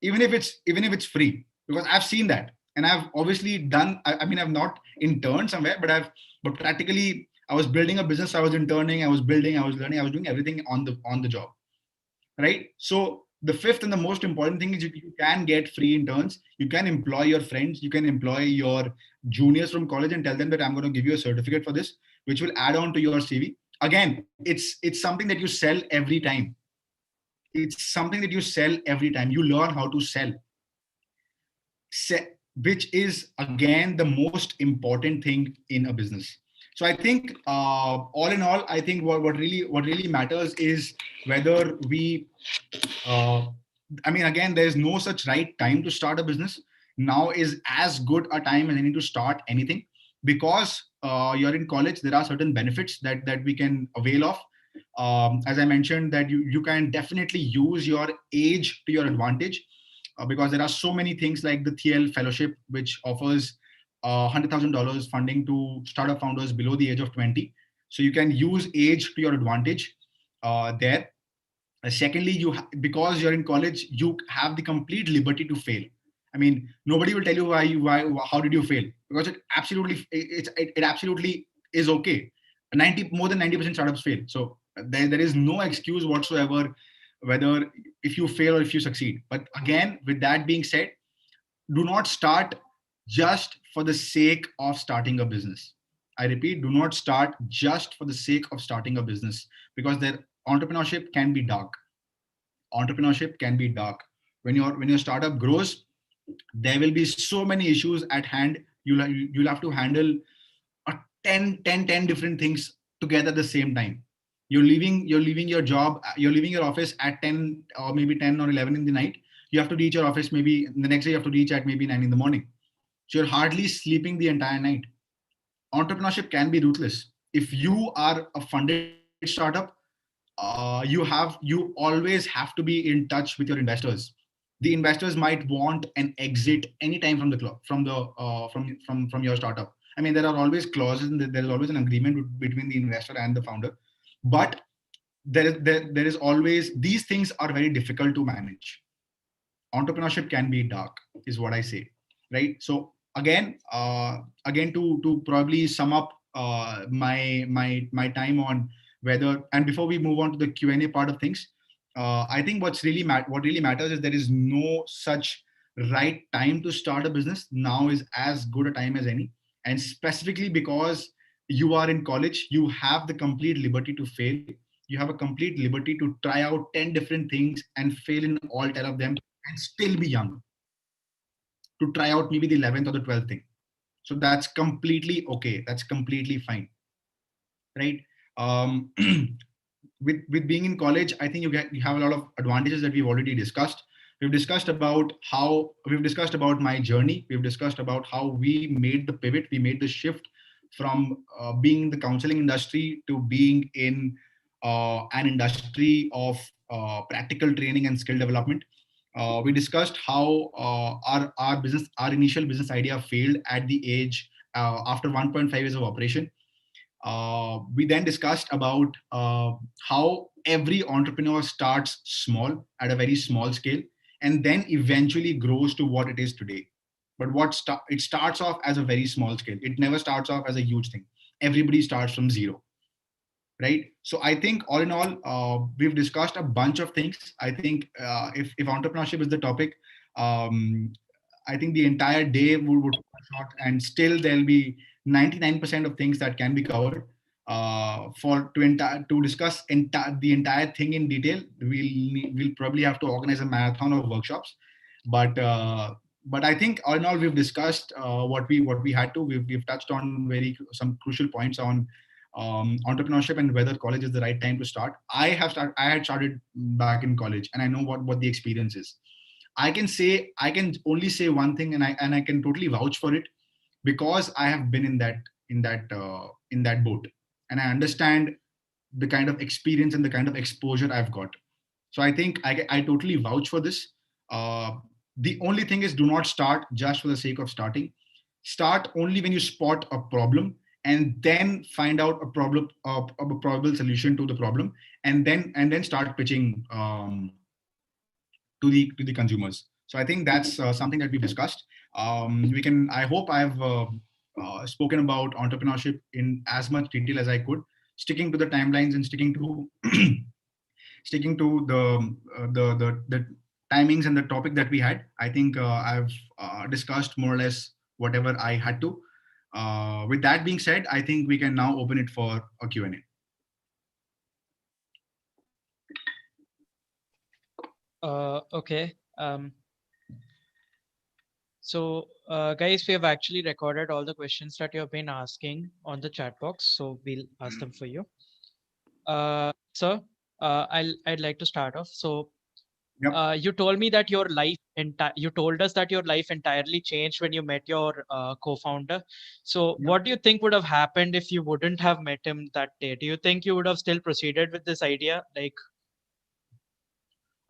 [SPEAKER 4] even if it's free, because I've seen that, and I've obviously done. I mean, I've not interned somewhere, but practically I was building a business. I was interning. I was building. I was learning. I was doing everything on the job. right? So the fifth and the most important thing is you can get free interns. You can employ your friends. You can employ your juniors from college and tell them that I'm going to give you a certificate for this, which will add on to your CV. Again, it's something that you sell every time. It's something that you sell every time. You learn how to sell, which is again the most important thing in a business. So I think all in all, I think what really matters is whether we uh, I mean, again, there's no such right time to start a business. Now is as good a time as any to start anything, because you're in college. There are certain benefits that we can avail of. As I mentioned, that you can definitely use your age to your advantage, because there are so many things like the TL Fellowship, which offers $100,000 funding to startup founders below the age of 20. So you can use age to your advantage there. Secondly, because you're in college, you have the complete liberty to fail. I mean, nobody will tell you how did you fail, because it absolutely is okay. 90 more than 90% startups fail, so there is no excuse whatsoever whether if you fail or if you succeed. But again, with that being said, do not start just for the sake of starting a business. I repeat, do not start just for the sake of starting a business, because their entrepreneurship can be dark. Entrepreneurship can be dark. When your startup grows, there will be so many issues at hand. You'll have to handle a 10 different things together at the same time. You're leaving your job, you're leaving your office at 10 or maybe 10 or 11 in the night. You have to reach your office maybe the next day. You have to reach at maybe 9 in the morning. So you're hardly sleeping the entire night. Entrepreneurship can be ruthless. If you are a funded startup, you always have to be in touch with your investors. The investors might want an exit anytime from the from your startup. I mean, there are always clauses and there is always an agreement between the investor and the founder, but there is always, these things are very difficult to manage. Entrepreneurship can be dark, is what I say, right? So again, to probably sum up my time on whether, and before we move on to the Q&A part of things, I think what really matters is there is no such right time to start a business. Now is as good a time as any, and specifically because you are in college, you have the complete liberty to fail. You have a complete liberty to try out 10 different things and fail in all 10 of them and still be young, to try out maybe the 11th or the 12th thing. So that's completely okay. That's completely fine, right? Um, with being in college, I think you have a lot of advantages that we've already discussed. We've discussed about my journey. We've discussed about how we made the pivot. We made the shift from being in the counseling industry to being in an industry of practical training and skill development. We discussed how our initial business idea failed at the age after 1.5 years of operation. We then discussed about how every entrepreneur starts small at a very small scale and then eventually grows to what it is today. But it starts off as a very small scale. It never starts off as a huge thing. Everybody starts from zero, right? So I think all in all, we've discussed a bunch of things. I think if entrepreneurship is the topic, um, I think the entire day would short, and still there'll be 99% of things that can be covered. To discuss the entire thing in detail, we'll probably have to organize a marathon of workshops. But but I think all in all, we've discussed what we had to. We've touched on some crucial points on entrepreneurship and whether college is the right time to start. I had started back in college, and I know what the experience is. I can only say one thing, and I can totally vouch for it, because I have been in that boat, and I understand the kind of experience and the kind of exposure I've got. So I think I totally vouch for this. The only thing is, do not start just for the sake of starting. Start only when you spot a problem, and then find out a probable solution to the problem, and then start pitching to the consumers. So I think that's something that we've discussed. We can. I hope I've spoken about entrepreneurship in as much detail as I could, sticking to the timelines and sticking to sticking to the timings and the topic that we had. I think I've discussed more or less whatever I had to. With that being said, I think we can now open it for a Q&A.
[SPEAKER 1] Okay. So, guys, we have actually recorded all the questions that you have been asking on the chat box, so we'll ask them for you. Sir, I'd like to start off. So,
[SPEAKER 4] Yep.
[SPEAKER 1] you told me that your life you told us that your life entirely changed when you met your co-founder. So,
[SPEAKER 4] Yep.
[SPEAKER 1] what do you think would have happened if you wouldn't have met him that day? Do you think you would have still proceeded with this idea? Like,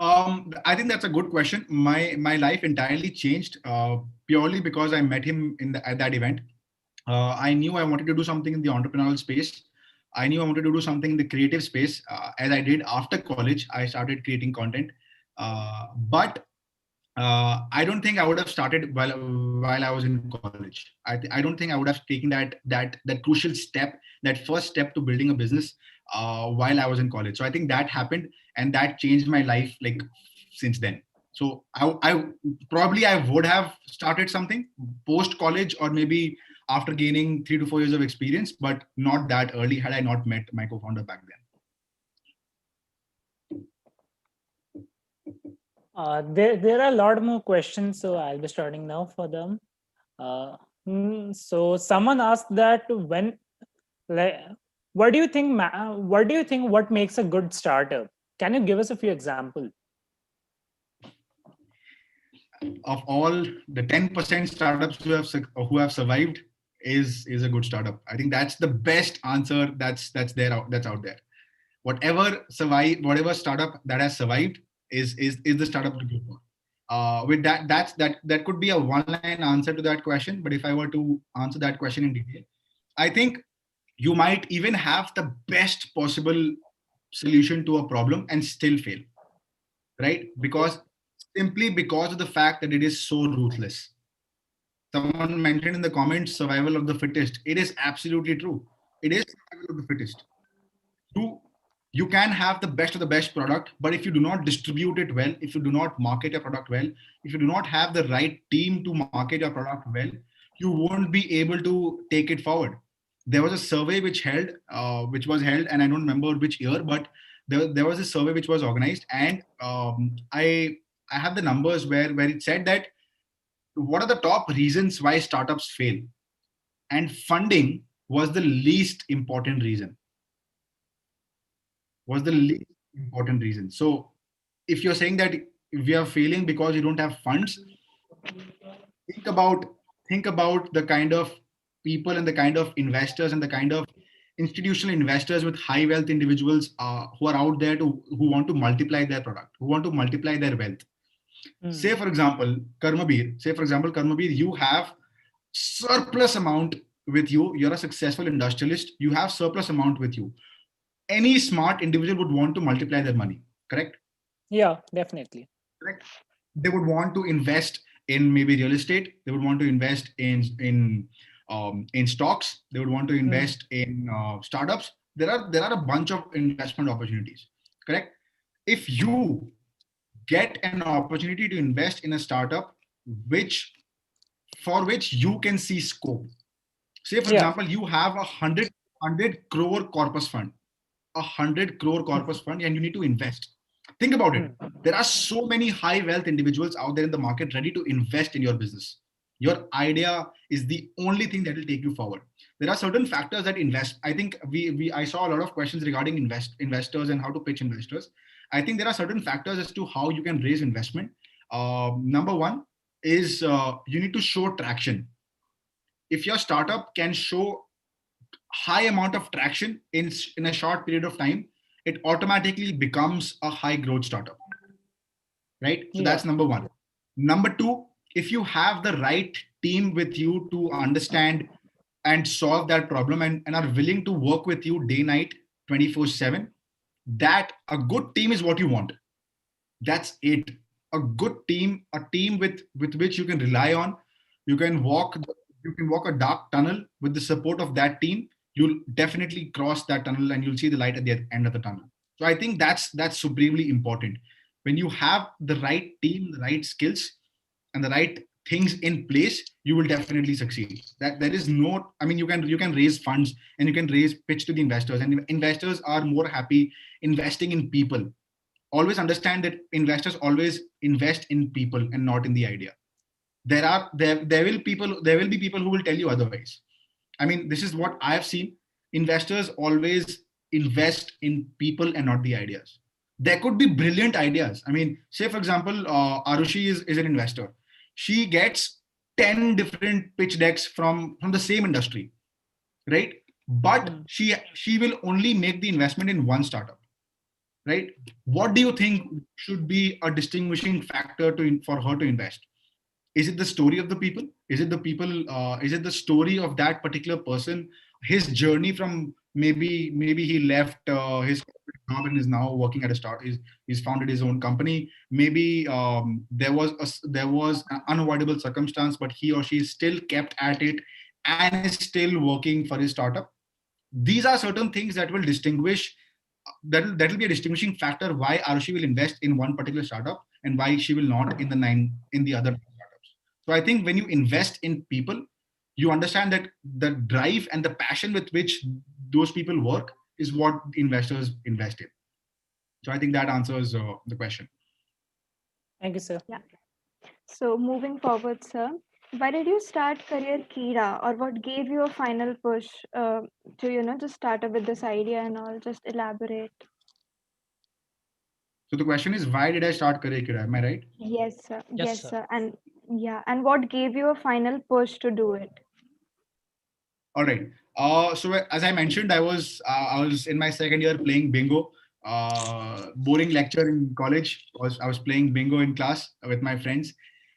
[SPEAKER 4] I think that's a good question. My life entirely changed purely because I met him at that event. I knew I wanted to do something in the entrepreneurial space. I knew I wanted to do something in the creative space. As I did after college, I started creating content. But I don't think I would have started while I was in college. I don't think I would have taken that crucial step, that first step to building a business while I was in college. So I think that happened, and that changed my life like since then. So I probably I would have started something post college or maybe after gaining 3 to 4 years of experience, but not that early had I not met my co-founder back then.
[SPEAKER 3] There are a lot more questions, so I'll be starting now for them. So someone asked that like, what do you think? What do you think? What makes a good startup? Can you give us a few examples?
[SPEAKER 4] Of all the 10% startups who have survived is a good startup. I think that's the best answer that's out there. Whatever startup that has survived is the startup to go for. With that could be a one line answer to that question. But if I were to answer that question in detail, I think you might even have the best possible solution to a problem and still fail, right? Because simply because of the fact that it is so ruthless. Someone mentioned in the comments survival of the fittest. It is absolutely true. It is survival of the fittest. You you can have the best of the best product, but if you do not distribute it well, if you do not market your product well, if you do not have the right team to market your product well, you won't be able to take it forward. There was a survey which was held, and I don't remember which year, but there was a survey which was organized, and I have the numbers where it said that what are the top reasons why startups fail, and funding was the least important reason. Was the least important reason. So if you're saying that we are failing because you don't have funds, think about think about the kind of people and the kind of investors and the kind of institutional investors with high wealth individuals who are out there who want to multiply their product, who want to multiply their wealth. Say for example, Karmabir, you have surplus amount with you. You're a successful industrialist. You have surplus amount with you. Any smart individual would want to multiply their money, correct?
[SPEAKER 3] Yeah, definitely.
[SPEAKER 4] Correct. They would want to invest in maybe real estate. They would want to invest in stocks. They would want to invest in startups. There are a bunch of investment opportunities, correct? If you get an opportunity to invest in a startup which for which you can see scope. Say for
[SPEAKER 3] Yeah.
[SPEAKER 4] example, you have 100 crore corpus fund, 100 crore corpus fund, and you need to invest. Think about it. There are so many high wealth individuals out there in the market ready to invest in your business. Your idea is the only thing that will take you forward. There are certain factors that invest. I think I saw a lot of questions regarding investors and how to pitch investors. I think there are certain factors as to how you can raise investment. Number one is you need to show traction. If your startup can show high amount of traction in a short period of time, it automatically becomes a high growth startup, right? So
[SPEAKER 3] Yeah.
[SPEAKER 4] that's number one. Number two, if you have the right team with you to understand and solve that problem, and are willing to work with you day night 24/7, that a good team is what you want. That's it. A good team, a team with which you can rely on. You can walk you can walk a dark tunnel with the support of that team. You'll definitely cross that tunnel and you'll see the light at the end of the tunnel. So I think that's supremely important. When you have the right team, the right skills, and the right things in place, you will definitely succeed. That there is no, I mean, you can raise funds and you can raise pitch to the investors, and investors are more happy investing in people. Always understand that investors always invest in people and not in the idea. There will be people who will tell you otherwise. I mean, this is what I have seen. Investors always invest in people and not the ideas. There could be brilliant ideas. I mean, say for example, Arushi is an investor. She gets 10 different pitch decks from the same industry, right? But
[SPEAKER 3] Mm.
[SPEAKER 4] she will only make the investment in one startup, right? What do you think should be a distinguishing factor for her to invest? Is it the story of the people? Is it the people? Is it the story of that particular person? His journey from, maybe he left his corporate job and is now working at a start. He's founded his own company. Maybe there was an unavoidable circumstance, but he or she still kept at it and is still working for his startup. These are certain things that will distinguish, that will be a distinguishing factor why Arushi will invest in one particular startup and why she will not in the other startups. So I think when you invest in people, you understand that the drive and the passion with which those people work is what investors invest in. So I think that answers the question.
[SPEAKER 3] Thank you, sir.
[SPEAKER 2] Yeah. So moving forward, sir, why did you start career Kira, or what gave you a final push to just start up with this idea and all? Just elaborate.
[SPEAKER 4] So the question is, why did I start Career Kira? Am I right?
[SPEAKER 2] Yes, sir.
[SPEAKER 1] Yes,
[SPEAKER 2] Yes,
[SPEAKER 1] sir.
[SPEAKER 2] sir. And yeah, and what gave you a final push to do it?
[SPEAKER 4] All right. So as I mentioned, I was in my second year playing bingo. Boring lecture in college. I was playing bingo in class with my friends,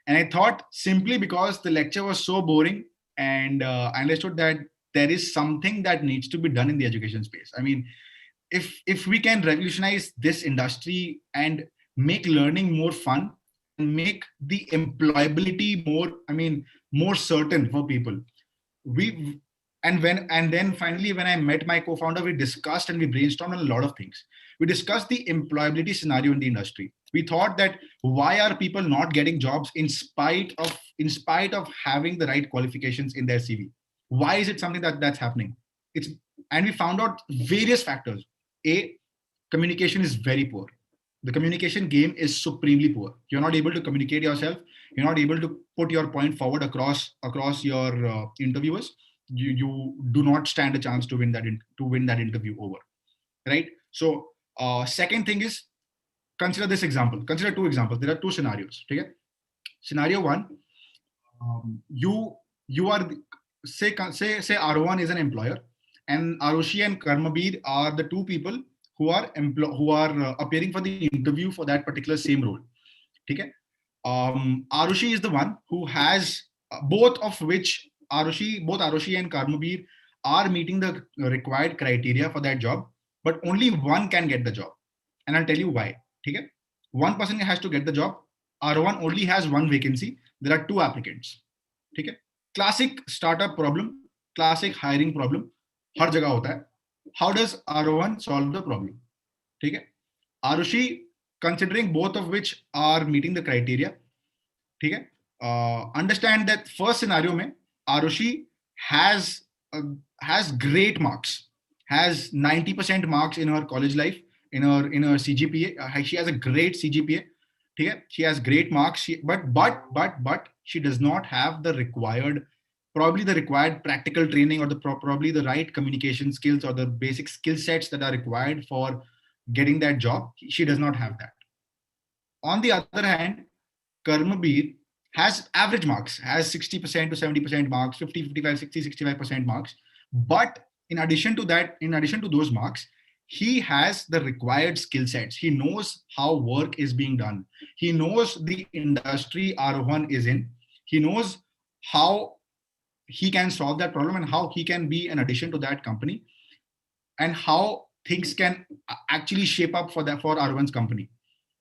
[SPEAKER 4] and I thought, simply because the lecture was so boring, and I understood that there is something that needs to be done in the education space. I mean, if we can revolutionize this industry and make learning more fun and make the employability more, I mean, more certain for people, we and then finally, when I met my co-founder, we discussed and we brainstormed on a lot of things. We discussed the employability scenario in the industry. We thought that, why are people not getting jobs in spite of having the right qualifications in their CV? Why is it something that's happening? It's And we found out various factors. A, communication is very poor. The communication game is supremely poor. You're not able to communicate yourself. You're not able to put your point forward across your interviewers. You do not stand a chance to win that interview over, right? So second thing is, consider this example. Consider two examples. There are two scenarios. Okay? Scenario one, you are say R1 is an employer, and Arushi and Karmabir are the two people who are appearing for the interview for that particular same role. Okay? Arushi is the one who has both Arushi and Karmabir are meeting the required criteria for that job, but only one can get the job. And I'll tell you why. Okay? One person has to get the job. R1 only has one vacancy. There are two applicants. Okay? Classic startup problem, classic hiring problem. हर जगह होता है. How does R1 solve the problem? ठीक है? Arushi, considering both of which are meeting the criteria, ठीक है? Understand that first scenario में Arushi has uh, has great marks, has 90% marks in her college life, in her CGPA. She has a great CGPA. ठीक है? She has great marks. But she does not have probably the required practical training, or probably the right communication skills, or the basic skill sets that are required for getting that job. She does not have that. On the other hand, Karmabir has average marks, has 60% to 70% marks, 50, 55, 60, 65% marks. But in addition to those marks, he has the required skill sets. He knows how work is being done. He knows the industry R1 is in. He knows how he can solve that problem and how he can be an addition to that company, and how things can actually shape up for R1's company.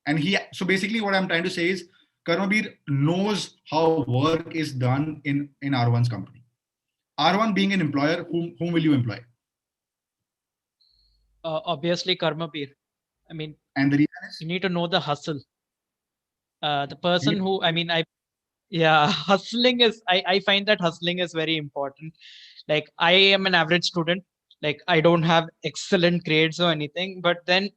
[SPEAKER 4] And so basically what I'm trying to say is, Karmabir knows how work is done in R1's company. R1 being an employer, whom will you employ?
[SPEAKER 1] Obviously, Karmabir. I mean,
[SPEAKER 4] And the reason is
[SPEAKER 1] you need to know the hustle. The
[SPEAKER 4] you
[SPEAKER 1] person
[SPEAKER 4] need
[SPEAKER 1] who, I mean, yeah, hustling is, I find that hustling is very important. Like, I am an average student. Like, I don't have excellent grades or anything, but then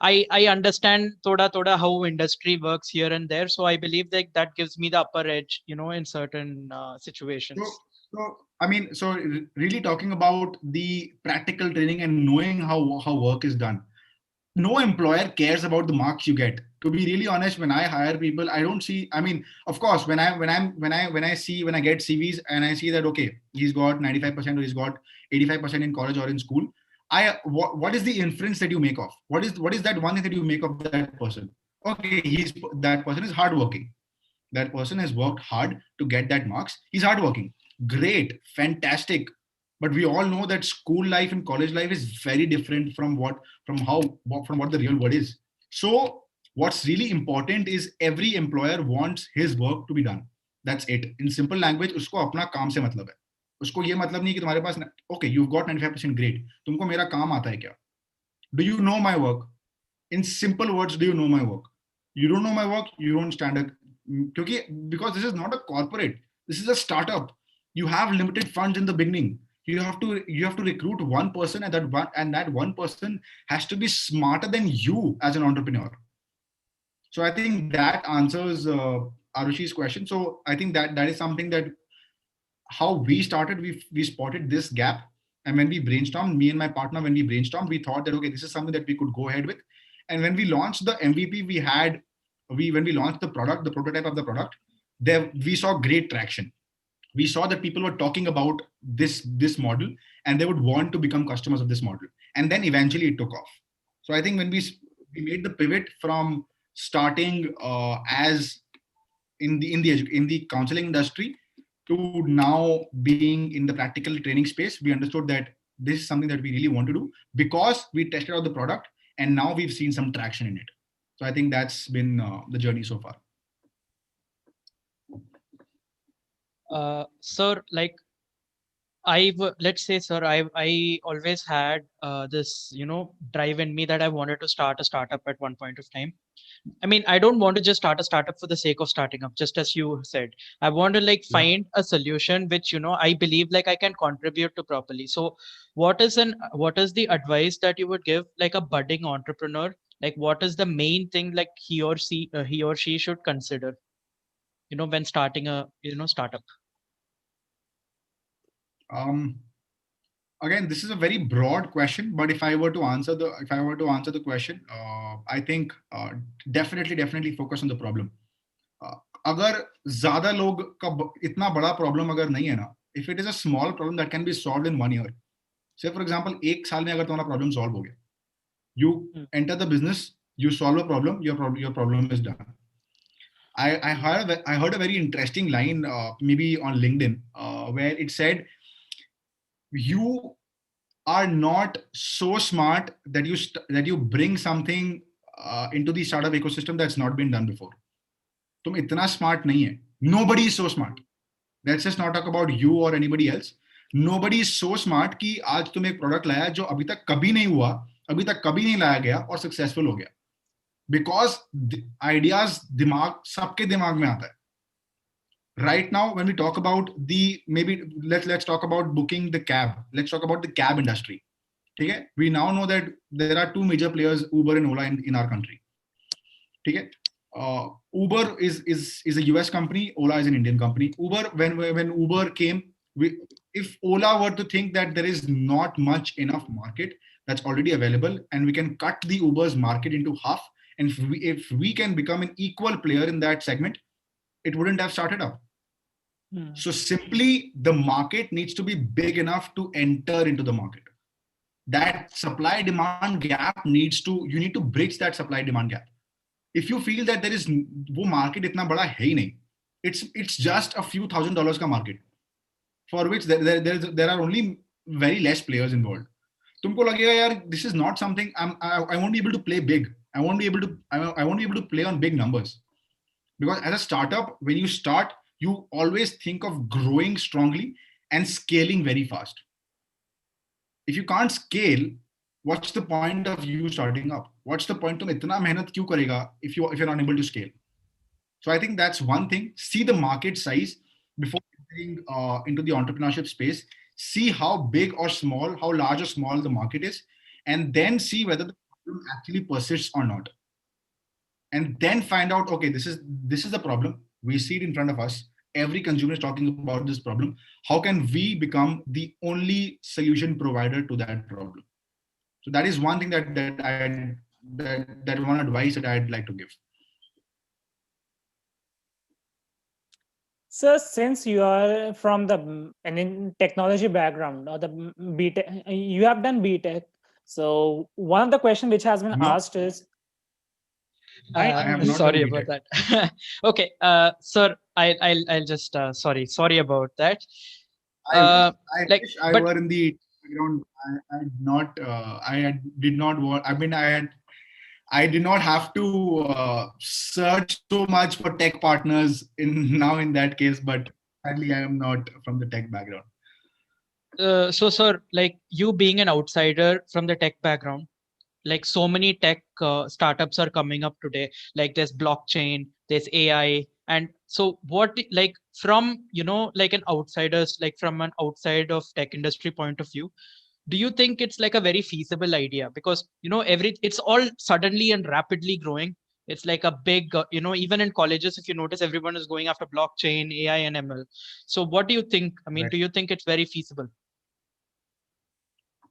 [SPEAKER 1] I understand thoda how industry works here and there. So I believe that that gives me the upper edge, in certain
[SPEAKER 4] so
[SPEAKER 1] situations.
[SPEAKER 4] I mean, so really talking about the practical training and knowing how work is done. No employer cares about the marks you get. To be really honest, when I hire people, I don't see. I mean, of course, when I get CVs and I see that okay, he's got 95% or he's got 85% in college or in school. What is the inference that you make of? What is that one thing that you make of that person? Okay, that person is hardworking. That person has worked hard to get that marks. He's hardworking. Great, fantastic. But we all know that school life and college life is very different from what the real world is. So what's really important is every employer wants his work to be done. That's it. In simple language, उसको अपना काम से मतलब है. उसको ये मतलब नहीं कि तुम्हारे पास okay, you've got 95% grade. तुमको मेरा काम आता है क्या? Do you know my work? In simple words, do you know my work? You don't know my work, you don't stand up. Because this is not a corporate, this is a startup. You have limited funds in the beginning. You have to recruit one person, and that one person has to be smarter than you as an entrepreneur. So I think that answers Arushi's question. So I think that is something that how we started, we spotted this gap. And when we brainstormed, me and my partner, when we brainstormed, we thought that okay, this is something that we could go ahead with. And when we launched the MVP, when we launched the product, the prototype of the product, there we saw great traction. We saw that people were talking about this model, and they would want to become customers of this model. And then eventually it took off. So I think when we made the pivot from starting as in the counseling industry to now being in the practical training space, we understood that this is something that we really want to do because we tested out the product and now we've seen some traction in it. So I think that's been the journey so far.
[SPEAKER 1] Sir, like, let's say, sir, I always had this, drive in me that I wanted to start a startup at one point of time. I mean, I don't want to just start a startup for the sake of starting up, just as you said. I want to like
[SPEAKER 4] Yeah.
[SPEAKER 1] find a solution which, I believe like I can contribute to properly. So what is the advice that you would give like a budding entrepreneur? Like, what is the main thing like he or she should consider, when starting a, startup?
[SPEAKER 4] Um, Again, this is a very broad question, but if I were to answer the question, I think definitely focus on the problem. Uh, अगर ज्यादा लोग का इतना बड़ा problem अगर नहीं है ना, if it is a small problem that can be solved in 1 year, say for example, एक साल में अगर तुम्हारा problem solve हो गया, you
[SPEAKER 1] Hmm.
[SPEAKER 4] enter the business, you solve a problem, your problem is done. I heard a very interesting line maybe on LinkedIn where it said you are not so smart that you bring something into the startup ecosystem that's not been done before. तुम इतना smart नहीं है. Nobody is so smart. Let's just not talk about you or anybody else. Nobody is so smart कि आज तुम एक product लाया जो अभी तक कभी नहीं हुआ, अभी तक कभी नहीं लाया गया और सक्सेसफुल हो गया. Because ideas दिमाग सबके दिमाग में आता है. Right now, when we talk about maybe let's talk about booking the cab. Let's talk about the cab industry. Okay? We now know that there are two major players, Uber and Ola, in our country. Okay? Uber is a US company. Ola is an Indian company. Uber, when Uber came, if Ola were to think that there is not much enough market that's already available, and we can cut the Uber's market into half, and if we can become an equal player in that segment, it wouldn't have started up. So simply, the market needs to be big enough to enter into the market. That supply demand gap you need to bridge that supply demand gap. If you feel that there is वो market इतना बड़ा है ही नहीं, it's just a few $1,000s का market for which there are only very less players involved. तुमको लगेगा यार this is not something I won't be able to play big. I won't be able to play on big numbers. Because as a startup, when you start, you always think of growing strongly and scaling very fast. If you can't scale, what's the point of you starting up? What's the point तुम इतना मेहनत क्यों करेगा if you're not able to scale? So I think that's one thing. See the market size before entering into the entrepreneurship space. See how big or small, how large or small the market is, and then see whether the problem actually persists or not. And then find out, okay, this is the problem. We see it in front of us. Every consumer is talking about this problem. How can we become the only solution provider to that problem? So that is one thing that one advice that I'd like to give.
[SPEAKER 3] So since you are from the an in technology background or the BTech, you have done BTech. So one of the question which has been
[SPEAKER 4] No,
[SPEAKER 3] asked is,
[SPEAKER 4] I have not done
[SPEAKER 1] Sorry
[SPEAKER 4] BTech.
[SPEAKER 1] about that. Okay, sir, I'll just sorry about that.
[SPEAKER 4] I wish
[SPEAKER 1] Uh,
[SPEAKER 4] I
[SPEAKER 1] like,
[SPEAKER 4] wish I
[SPEAKER 1] but
[SPEAKER 4] were in the background. I did not. Did not want. I mean, I did not have to search so much for tech partners in now in that case. But sadly, I am not from the tech background.
[SPEAKER 1] so, sir, like you being an outsider from the tech background, like so many tech startups are coming up today. Like there's blockchain, there's AI, and so what? Like from like an outsiders, like from an outside of tech industry point of view, do you think it's like a very feasible idea? Because it's all suddenly and rapidly growing. It's like a big even in colleges, if you notice, everyone is going after blockchain, AI, and ML. So what do you think? I mean,
[SPEAKER 4] Right.
[SPEAKER 1] do you think it's very feasible?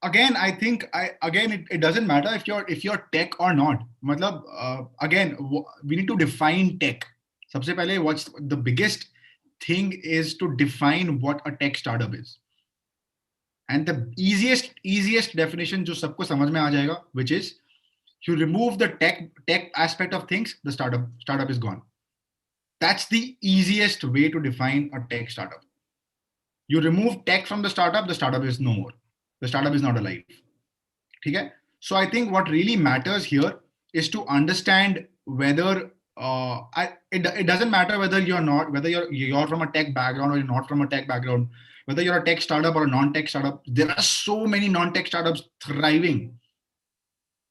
[SPEAKER 4] Again, I think it doesn't matter if you're tech or not. Matlab, again, we need to define tech. सबसे पहले, what's the biggest thing is to define what a tech startup is. And the easiest definition जो सबको समझ में आ जाएगा, which is you remove the tech aspect of things, the startup is gone. That's the easiest way to define a tech startup. You remove tech from the startup is no more. The startup is not alive. Okay? So I think what really matters here is to understand whether it doesn't matter whether you're from a tech background or you're not from a tech background, whether you're a tech startup or a non-tech startup. There are so many non-tech startups thriving,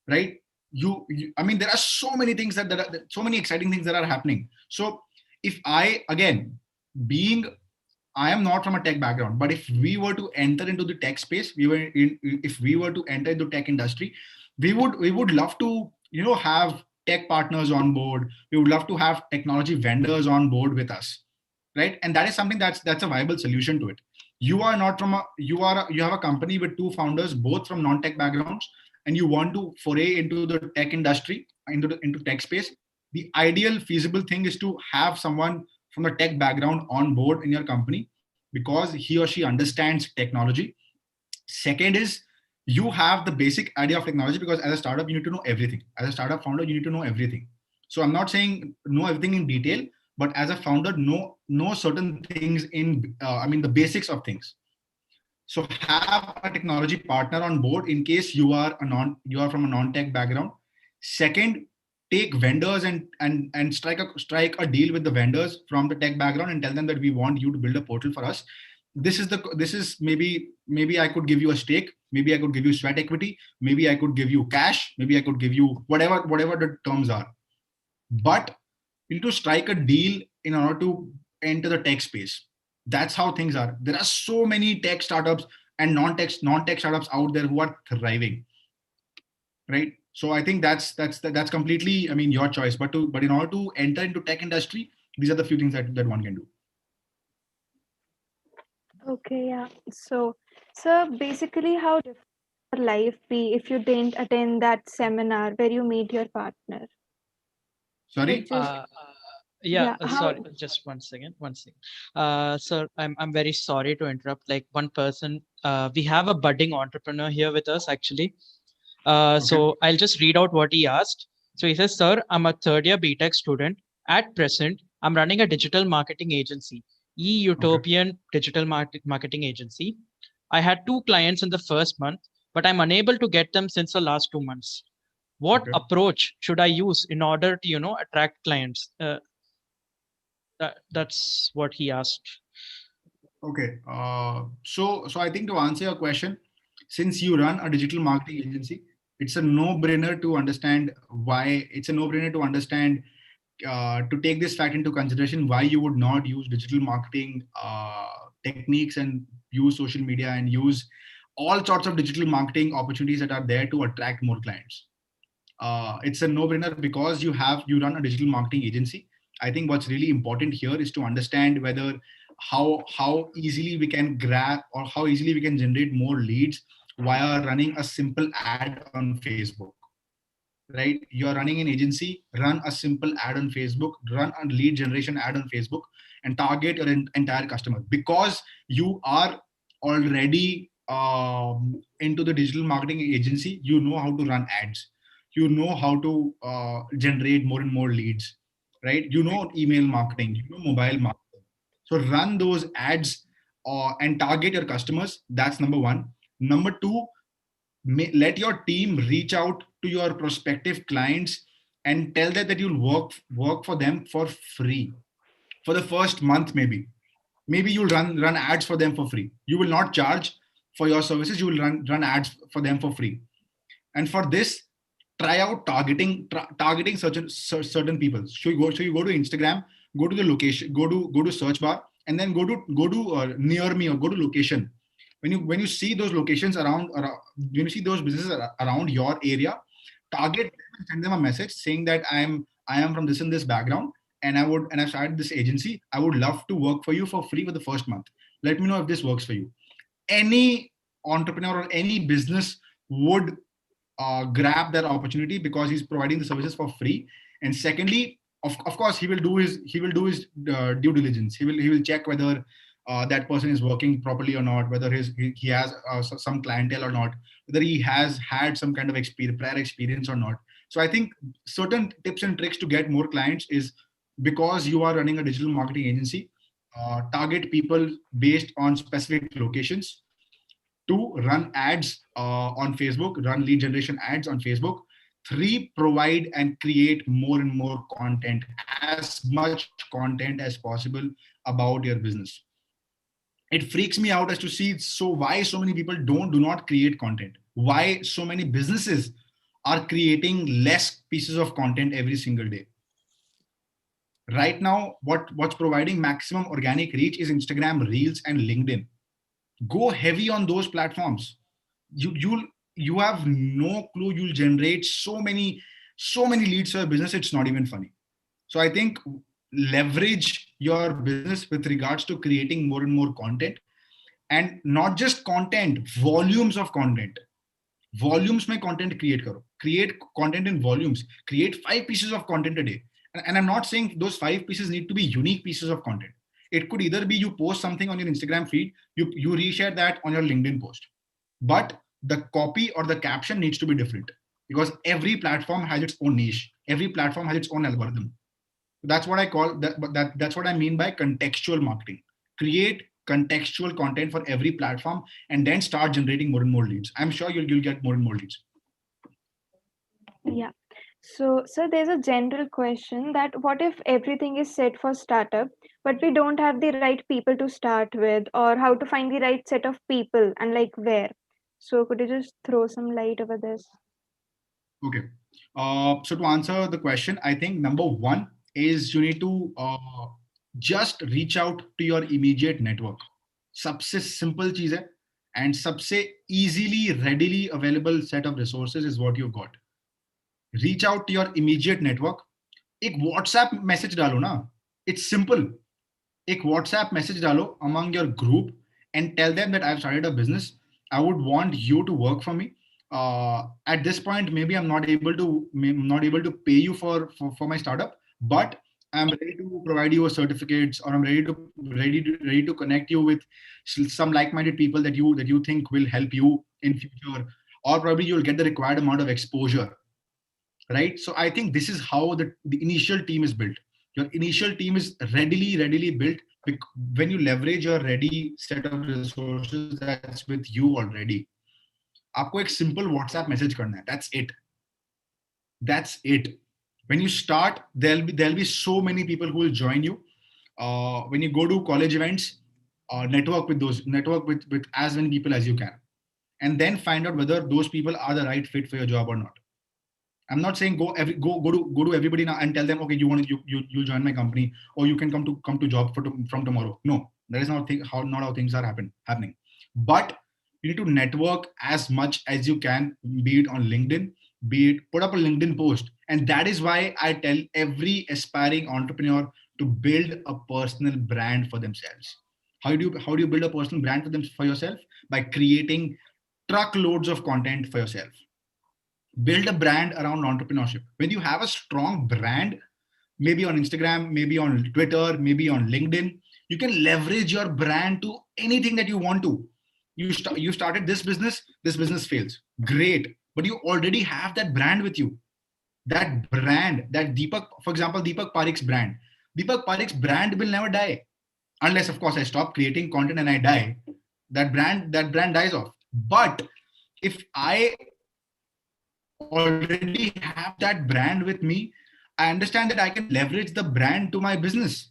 [SPEAKER 4] right? I mean, there are so many things so many exciting things that are happening. So if being I am not from a tech background, but if we were to enter into the tech space, if we were to enter into tech industry, we would love to have tech partners on board. We would love to have technology vendors on board with us, right? And that is something that's a viable solution to it. You are not from a you have a company with two founders, both from non-tech backgrounds, and you want to foray into the tech industry, into tech space. The ideal feasible thing is to have someone from the tech background on board in your company, because he or she understands technology. Second is, you have the basic idea of technology, because as a startup you need to know everything. As a startup founder, you need to know everything. So I'm not saying know everything in detail, but as a founder, know certain things the basics of things. So have a technology partner on board in case you are from a non-tech background. Second, take vendors and strike a deal with the vendors from the tech background and tell them that we want you to build a portal for us. This is maybe I could give you a stake, maybe I could give you sweat equity, maybe I could give you cash, maybe I could give you whatever the terms are. But you need to strike a deal in order to enter the tech space. That's how things are. There are so many tech startups and non-tech startups out there who are thriving, right? So I think that's completely, I mean, your choice. But in order to enter into tech industry, these are the few things that one can do.
[SPEAKER 2] Okay, yeah. So basically, how different would your life be if you didn't attend that seminar where you meet your partner? Like
[SPEAKER 4] Sorry.
[SPEAKER 2] just
[SPEAKER 1] Yeah,
[SPEAKER 2] yeah, how
[SPEAKER 1] sorry, just one second. Sir, I'm very sorry to interrupt. Like one person, we have a budding entrepreneur here with us actually.
[SPEAKER 4] Okay.
[SPEAKER 1] So I'll just read out what he asked. So he says, "Sir, I'm a third year BTech student. At present, I'm running a digital marketing agency,
[SPEAKER 4] Okay.
[SPEAKER 1] Utopian Digital Marketing Agency. I had two clients in the first month, but I'm unable to get them since the last 2 months. What
[SPEAKER 4] Okay.
[SPEAKER 1] approach should I use in order to, attract clients?" That's what he asked.
[SPEAKER 4] Okay. So I think to answer your question, since you run a digital marketing agency, It's a no-brainer to understand why. It's a no-brainer to understand, to take this fact into consideration, why you would not use digital marketing techniques and use social media and use all sorts of digital marketing opportunities that are there to attract more clients. It's a no-brainer because you run a digital marketing agency. I think what's really important here is to understand whether how easily we can grab or how easily we can generate more leads via running a simple ad on Facebook. Right? You're running an agency, run a simple ad on Facebook, run a lead generation ad on Facebook, and target your entire customer because you are already into the digital marketing agency. You know how to run ads, you know how to generate more and more leads, right? You know email marketing, you know mobile marketing. So run those ads and target your customers. That's number one. Number two, let your team reach out to your prospective clients and tell them that you'll work for them for free for the first month. Maybe you'll run ads for them for free. You will not charge for your services, you will run ads for them for free. And for this, try out targeting certain people. So you go to Instagram, go to the location, go to search bar, and then go to near me or go to location. When you see those locations around when you see those businesses around your area, target them and send them a message saying that I am from this and this background, and I've started this agency. I would love to work for you for free for the first month. Let me know if this works for you. Any entrepreneur or any business would grab that opportunity because he's providing the services for free. And secondly, of course, he will do his due diligence. He will check whether that person is working properly or not, whether he has some clientele or not, whether he has had some kind of prior experience or not. So I think certain tips and tricks to get more clients is, because you are running a digital marketing agency, target people based on specific locations. Two, run ads on Facebook, run lead generation ads on Facebook. Three, provide and create more and more content, as much content as possible about your business. It freaks me out as to see why so many people do not create content. Why so many businesses are creating less pieces of content every single day. Right now, what's providing maximum organic reach is Instagram Reels and LinkedIn. Go heavy on those platforms. You have no clue. You'll generate so many leads for your business, it's not even funny. So I think leverage your business with regards to creating more and more content, and not just content, volumes of content. Volumes में content create content in volumes. Create 5 pieces of content a day. And I'm not saying those 5 pieces need to be unique pieces of content. It could either be you post something on your Instagram feed, you reshare that on your LinkedIn post, but the copy or the caption needs to be different, because every platform has its own niche, every platform has its own algorithm. That's what I call that's what I mean by contextual marketing. Create contextual content for every platform and then start generating more and more leads. I'm sure you'll get more and more leads.
[SPEAKER 2] Yeah. So there's a general question that what if everything is set for startup, but we don't have the right people to start with, or how to find the right set of people and like where? So could you just throw some light over this?
[SPEAKER 4] Okay. So to answer the question, I think number one is you need to just reach out to your immediate network. सबसे simple चीज है and सबसे easily readily available set of resources is what you've got. Reach out to your immediate network. एक WhatsApp message डालो ना. It's simple. एक WhatsApp message डालो among your group and tell them that I've started a business. I would want you to work for me. At this point, maybe I'm not able to pay you for my startup, but I'm ready to provide you a certificates, or I'm ready to connect you with some like-minded people that you think will help you in future, or probably you'll get the required amount of exposure, right? So I think this is how the initial team is built. Your initial team is readily built when you leverage your ready set of resources that's with you already. आपको एक simple WhatsApp message करना है. That's it. When you start, there'll be so many people who will join you. When you go to college events, network with as many people as you can. and then find out whether those people are the right fit for your job or not. I'm not saying go to everybody now and tell them, okay, you join my company, or you can come to job from tomorrow. No, that is not how things are happening. But you need to network as much as you can, be it on LinkedIn, be it put up a LinkedIn post, and that is why I tell every aspiring entrepreneur to build a personal brand for themselves. How do you build a personal brand for yourself? By creating truckloads of content for yourself. Build a brand around entrepreneurship. When you have a strong brand, maybe on Instagram, maybe on Twitter, maybe on LinkedIn, you can leverage your brand to anything that you want to. You started this business fails. Great. But you already have that brand with you. That brand, that Deepak, for example, Deepak Pareek's brand. Deepak Pareek's brand will never die. Unless, of course, I stop creating content and I die. That brand dies off. But if I already have that brand with me, I understand that I can leverage the brand to my business.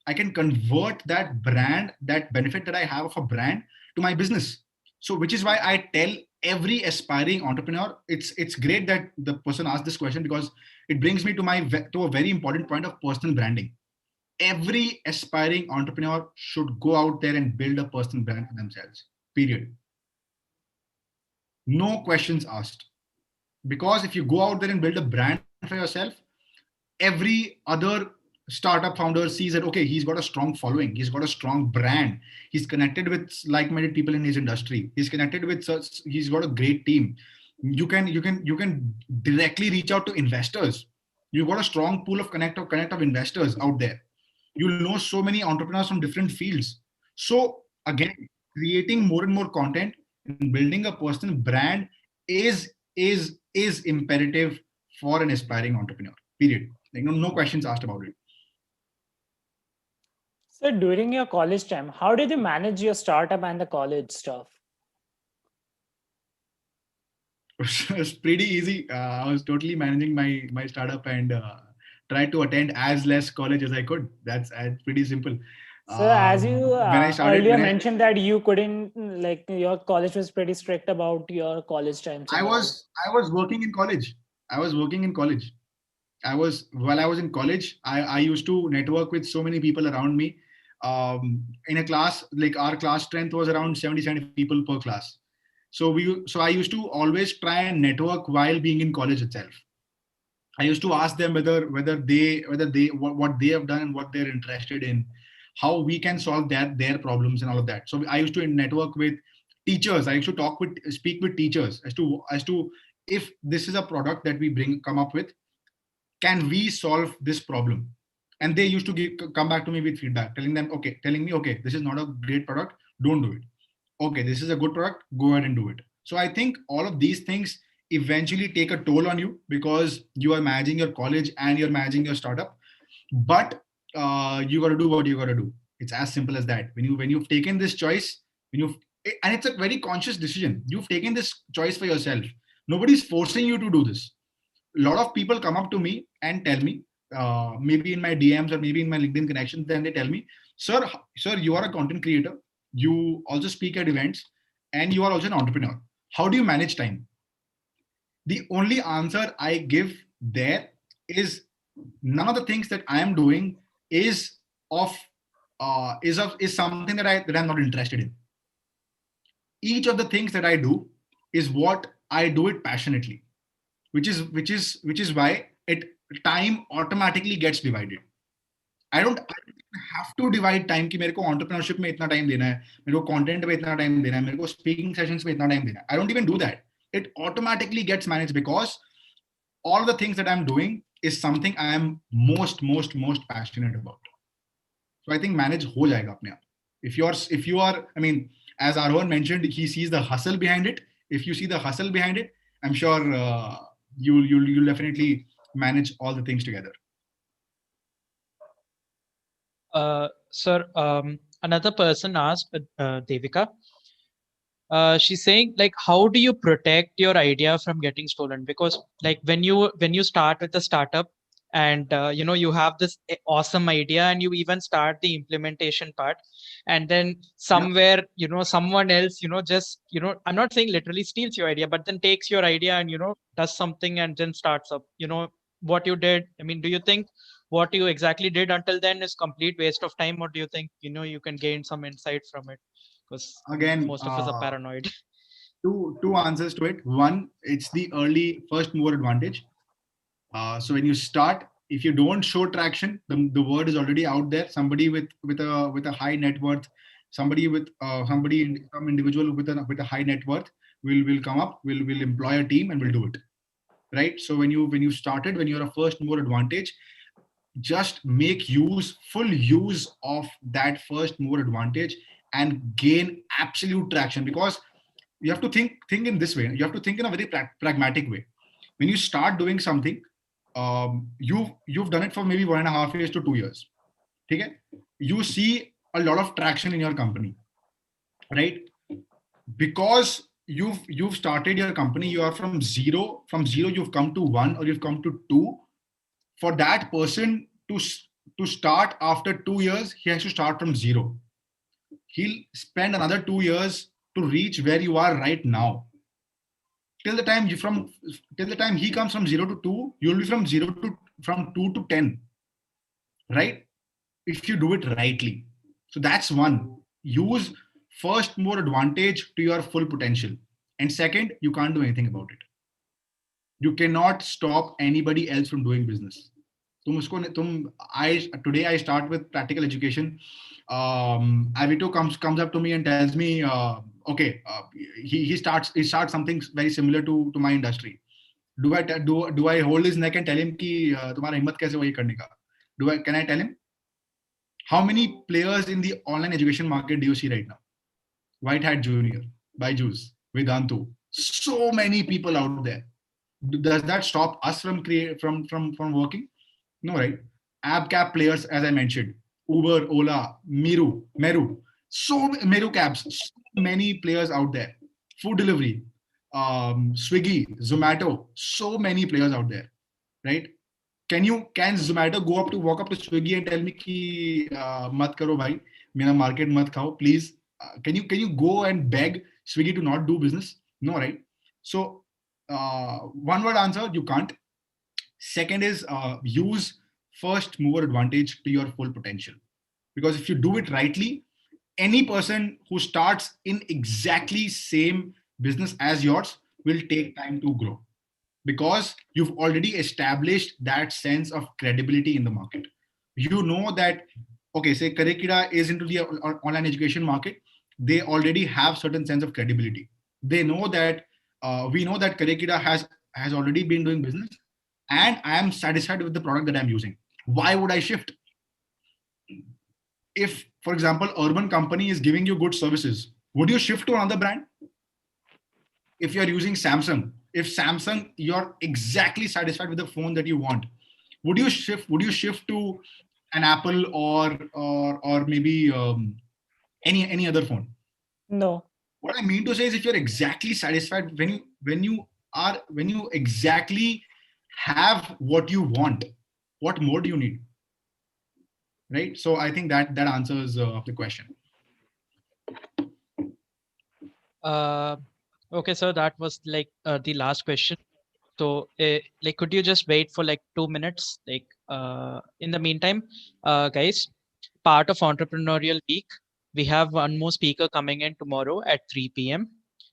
[SPEAKER 4] I can convert that brand, that benefit that I have of a brand, to my business. So, which is why I tell every aspiring entrepreneur, it's great that the person asked this question, because it brings me to a very important point of personal branding. Every aspiring entrepreneur should go out there and build a personal brand for themselves. Period. No questions asked. Because if you go out there and build a brand for yourself, every other startup founder sees that, okay, he's got a strong following, he's got a strong brand, he's connected with like-minded people in his industry, he's got a great team. You can directly reach out to investors. You've got a strong pool of connect of investors out there. You'll know so many entrepreneurs from different fields. So again, creating more and more content and building a personal brand is imperative for an aspiring entrepreneur. Period. Like, no questions asked about it.
[SPEAKER 3] So during your college time, how did you manage your startup and the college stuff?
[SPEAKER 4] It's pretty easy. I was totally managing my startup and tried to attend as less college as I could. That's pretty simple.
[SPEAKER 3] So as you
[SPEAKER 4] When I started,
[SPEAKER 3] earlier mentioned that you couldn't, like your college was pretty strict about your college times
[SPEAKER 4] I
[SPEAKER 3] and all.
[SPEAKER 4] was I was working in college. I was working in college. While I was in college, I used to network with so many people around me. In a class, like our class strength was around 70 people per class. So I used to always try and network while being in college itself. I used to ask them whether they what they have done and what they're interested in, how we can solve their problems and all of that. So I used to network with teachers. I used to speak with teachers as to if this is a product that we come up with, can we solve this problem? And they used to come back to me with feedback, telling me, okay, this is not a great product, don't do it. Okay, this is a good product, go ahead and do it. So I think all of these things eventually take a toll on you, because you are managing your college and you're managing your startup. But you got to do what you got to do. It's as simple as that. When you've taken this choice, when you and it's a very conscious decision. You've taken this choice for yourself. Nobody's forcing you to do this. A lot of people come up to me and tell me, maybe in my DMs or maybe in my LinkedIn connections, then they tell me, sir, you are a content creator, you also speak at events, and you are also an entrepreneur. How do you manage time? The only answer I give there is, none of the things that I am doing is of is something that I'm not interested in. Each of the things that I do is what I do it passionately, which is why it time automatically gets divided. I don't have to divide time कि मेरे को entrepreneurship में इतना time देना है, मेरे को content में इतना time देना है, मेरे को speaking sessions में इतना time देना है. I don't even do that. It automatically gets managed, because all the things that I'm doing is something I am most passionate about. So I think manage हो जाएगा अपने आप. If you are, I mean, as Arwan mentioned, he sees the hustle behind it. If you see the hustle behind it, I'm sure you'll definitely manage all the things together.
[SPEAKER 1] Sir, another person asked, Devika. She's saying, like, how do you protect your idea from getting stolen? Because like when you start with a startup, and you have this awesome idea, and you even start the implementation part, and then
[SPEAKER 4] Yeah.
[SPEAKER 1] somewhere someone else just I'm not saying literally steals your idea, but then takes your idea and does something and then starts up what you did. I mean, do you think what you exactly did until then is complete waste of time, or do you think you can gain some insight from it? Because
[SPEAKER 4] Again,
[SPEAKER 1] most of us are paranoid.
[SPEAKER 4] two answers to it. One, it's the early first mover advantage. So when you start, if you don't show traction, the word is already out there. Somebody with a high net worth, some individual with a high net worth will come up, will employ a team and will do it. Right. So when you started, when you're a first mover advantage, just make full use of that first mover advantage and gain absolute traction, because you have to think in this way. You have to think in a very pragmatic way. When you start doing something, you've done it for maybe 1.5 years to 2 years. Okay, you see a lot of traction in your company, right? Because you've started your company, you are from zero you've come to one, or you've come to two. For that person to start after 2 years, he has to start from zero. He'll spend another 2 years to reach where you are right now. Till the time he comes from zero to two, you'll be from two to 10, right? If you do it rightly. So that's one. Use first more advantage to your full potential. And second, you can't do anything about it. You cannot stop anybody else from doing business. Today I start with practical education. Avito comes up to me and tells me, okay, he starts something very similar to my industry. Do I hold his neck and tell him कि तुम्हारा हिम्मत कैसे हुआ ये करने का? Can I tell him? How many players in the online education market do you see right now? White Hat Junior, Byju's, Vedantu. So many people out there. Does that stop us from working? No, right? AbCab players, as I mentioned, Uber, Ola, Meru. So Meru cabs. So many players out there. Food delivery, Swiggy, Zomato. So many players out there, right? Can Zomato walk up to Swiggy and tell me कि मत करो भाई, मेरा market मत खाओ, please? Can you go and beg Swiggy to not do business? No, right? So one word answer, you can't. Second is use first mover advantage to your full potential, because if you do it rightly, any person who starts in exactly same business as yours will take time to grow, because you've already established that sense of credibility in the market. You know that, okay, say Karekida is into the online education market, they already have certain sense of credibility. They know that we know that Karekida has already been doing business, and I am satisfied with the product that I'm using. Why would I shift? If, for example, Urban Company is giving you good services, would you shift to another brand? If you're using Samsung, if Samsung, you're exactly satisfied with the phone that you want, would you shift to an Apple, or maybe any other phone?
[SPEAKER 3] No.
[SPEAKER 4] What I mean to say is, if you're exactly satisfied, when you exactly have what you want, what more do you need? Right? So I think that answers the question.
[SPEAKER 1] uh okay, so that was like the last question. So, like, could you just wait for like 2 minutes? Like, in the meantime, guys, part of Entrepreneurial Week, we have one more speaker coming in tomorrow at 3 p.m.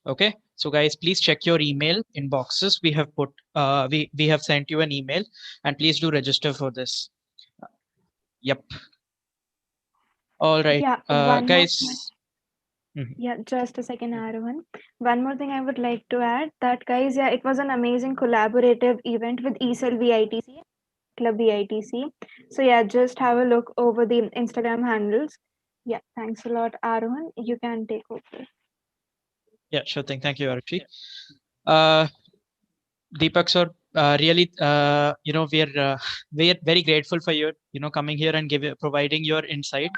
[SPEAKER 1] Okay, so guys, please check your email inboxes. We have we have sent you an email, and please do register for this. Yep. All right,
[SPEAKER 2] Yeah, one more thing.
[SPEAKER 1] guys. Mhm.
[SPEAKER 2] Yeah, just a second, Aaron. One more thing I would like to add that, guys, yeah, it was an amazing collaborative event with ESL VITC, Club VITC. So, yeah, just have a look over the Instagram handles. Yeah, thanks a lot, Aaron. You can take over.
[SPEAKER 1] Yeah, sure thing. Thank you, Arushi. Uh, Deepak sir, really, we're very grateful for you, coming here and providing your insight.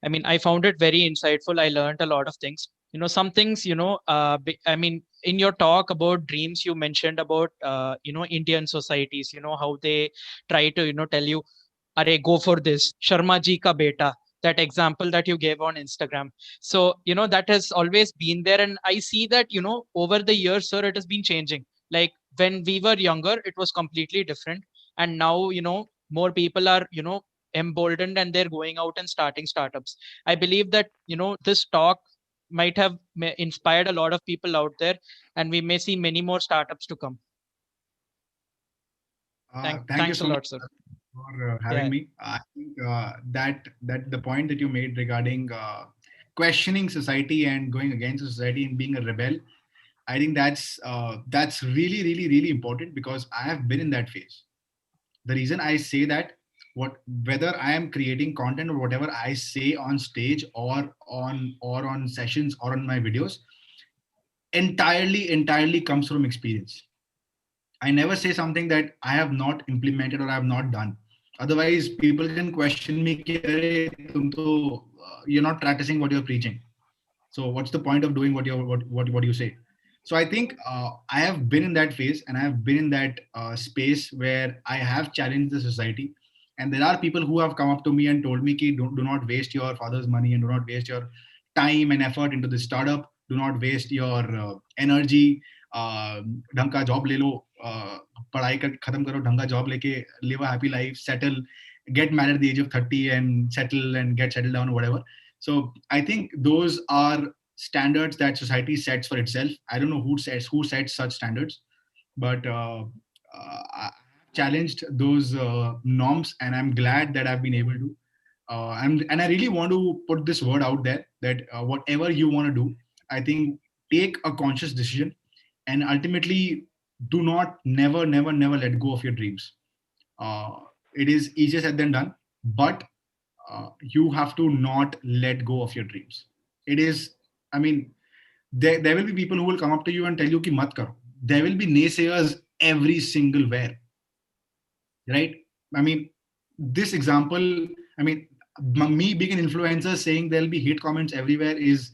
[SPEAKER 1] I mean, I found it very insightful. I learned a lot of things. some things, I mean, in your talk about dreams, you mentioned about Indian societies, how they try to tell you, "Arey, go for this, Sharma ji ka beta," that example that you gave on Instagram. So that has always been there, and I see that over the years, sir, it has been changing. Like when we were younger, it was completely different, and now more people are emboldened, and they're going out and starting startups. I believe that this talk might have inspired a lot of people out there, and we may see many more startups to come.
[SPEAKER 4] Thank you
[SPEAKER 1] Thanks a
[SPEAKER 4] so much
[SPEAKER 1] lot, sir.
[SPEAKER 4] for having
[SPEAKER 1] Yeah.
[SPEAKER 4] me. I think that the point that you made regarding questioning society and going against society and being a rebel, I think that's really, really, really important because I have been in that phase. The reason I say that, what whether I am creating content or whatever I say on stage or on sessions or on my videos, entirely comes from experience. I never say something that I have not implemented or I have not done. Otherwise, people can question me, कि, "अरे, you're not practicing what you're preaching. So what's the point of doing what you say?" So I think I have been in that phase and I have been in that space where I have challenged the society. And there are people who have come up to me and told me, "Ki, do not waste your father's money and do not waste your time and effort into this startup. Do not waste your energy. ढंग का job ले लो, पढ़ाई कर खत्म करो, ढंग का job लेके live a happy life, settle, get married at the age of 30 and settle and get settled down or whatever." So I think those are standards that society sets for itself. I don't know who sets such standards, but I challenged those norms, and I'm glad that I've been able to. And I really want to put this word out there that whatever you want to do, I think take a conscious decision, and ultimately do not never let go of your dreams. Uh, it is easier said than done, but you have to not let go of your dreams. It is, I mean, there will be people who will come up to you and tell you ki mat karo. There will be naysayers every single where, right? I mean, this example, I mean, me being an influencer saying there'll be hate comments everywhere is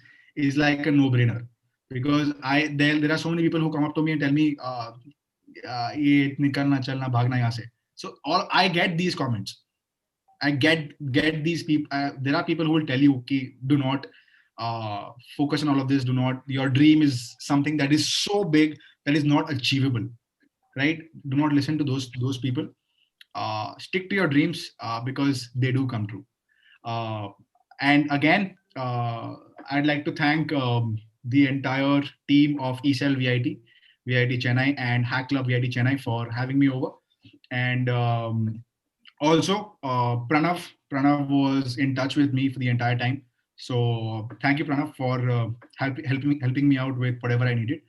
[SPEAKER 4] like a no-brainer, because there are so many people who come up to me and tell me, ये निकलना चलना भागना यहाँ से. So all I get these comments. I get these people. There are people who will tell you, "Ki, do not focus on all of this. Do not. Your dream is something that is so big that is not achievable, right? Do not listen to those people. Stick to your dreams because they do come true." Uh, and again, I'd like to thank the entire team of ECEL VIT Chennai, and Hack Club VIT Chennai for having me over. And also, Pranav was in touch with me for the entire time. So thank you, Pranav, for helping me out with whatever I needed.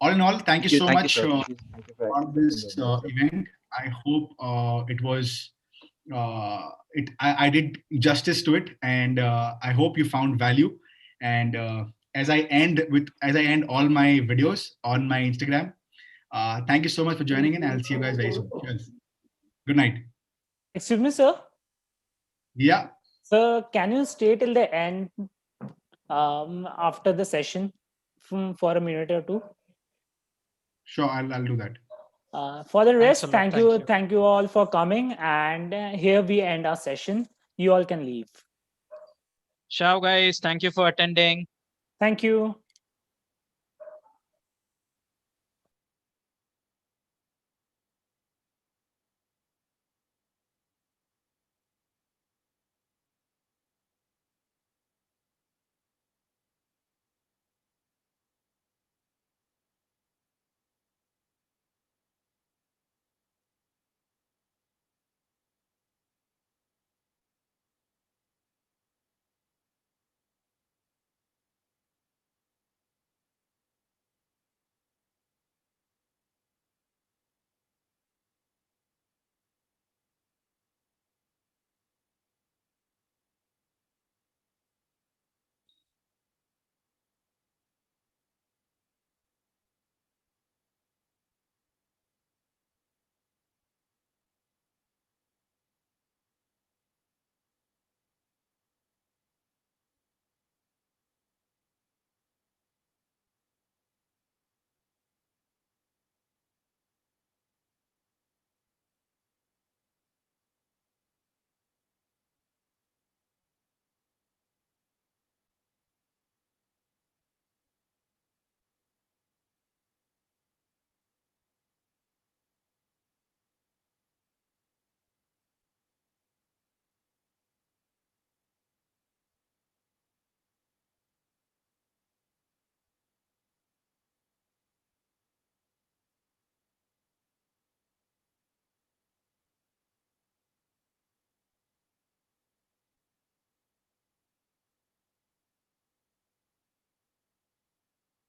[SPEAKER 4] All in all, thank you so
[SPEAKER 5] Thank you,
[SPEAKER 4] much
[SPEAKER 5] sir. Thank you for
[SPEAKER 4] for
[SPEAKER 5] accepting the
[SPEAKER 4] this
[SPEAKER 5] invite, sir.
[SPEAKER 4] event. I hope it was I did justice to it, and I hope you found value. And as I end all my videos on my Instagram, thank you so much for joining in. I'll see you guys very soon. Cheers. Good night.
[SPEAKER 3] Excuse me, sir.
[SPEAKER 4] Yeah,
[SPEAKER 3] Sir, can you stay till the end after the session for a minute or two?
[SPEAKER 4] sure. I'll do that.
[SPEAKER 3] For the
[SPEAKER 1] Thanks a
[SPEAKER 3] rest,
[SPEAKER 1] lot. Thank you.
[SPEAKER 3] thank you all for coming. And here we end our session. You all can leave.
[SPEAKER 1] Ciao, guys. Thank you for attending.
[SPEAKER 3] Thank you.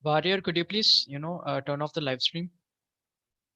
[SPEAKER 1] Warrior, could you please, turn off the live stream?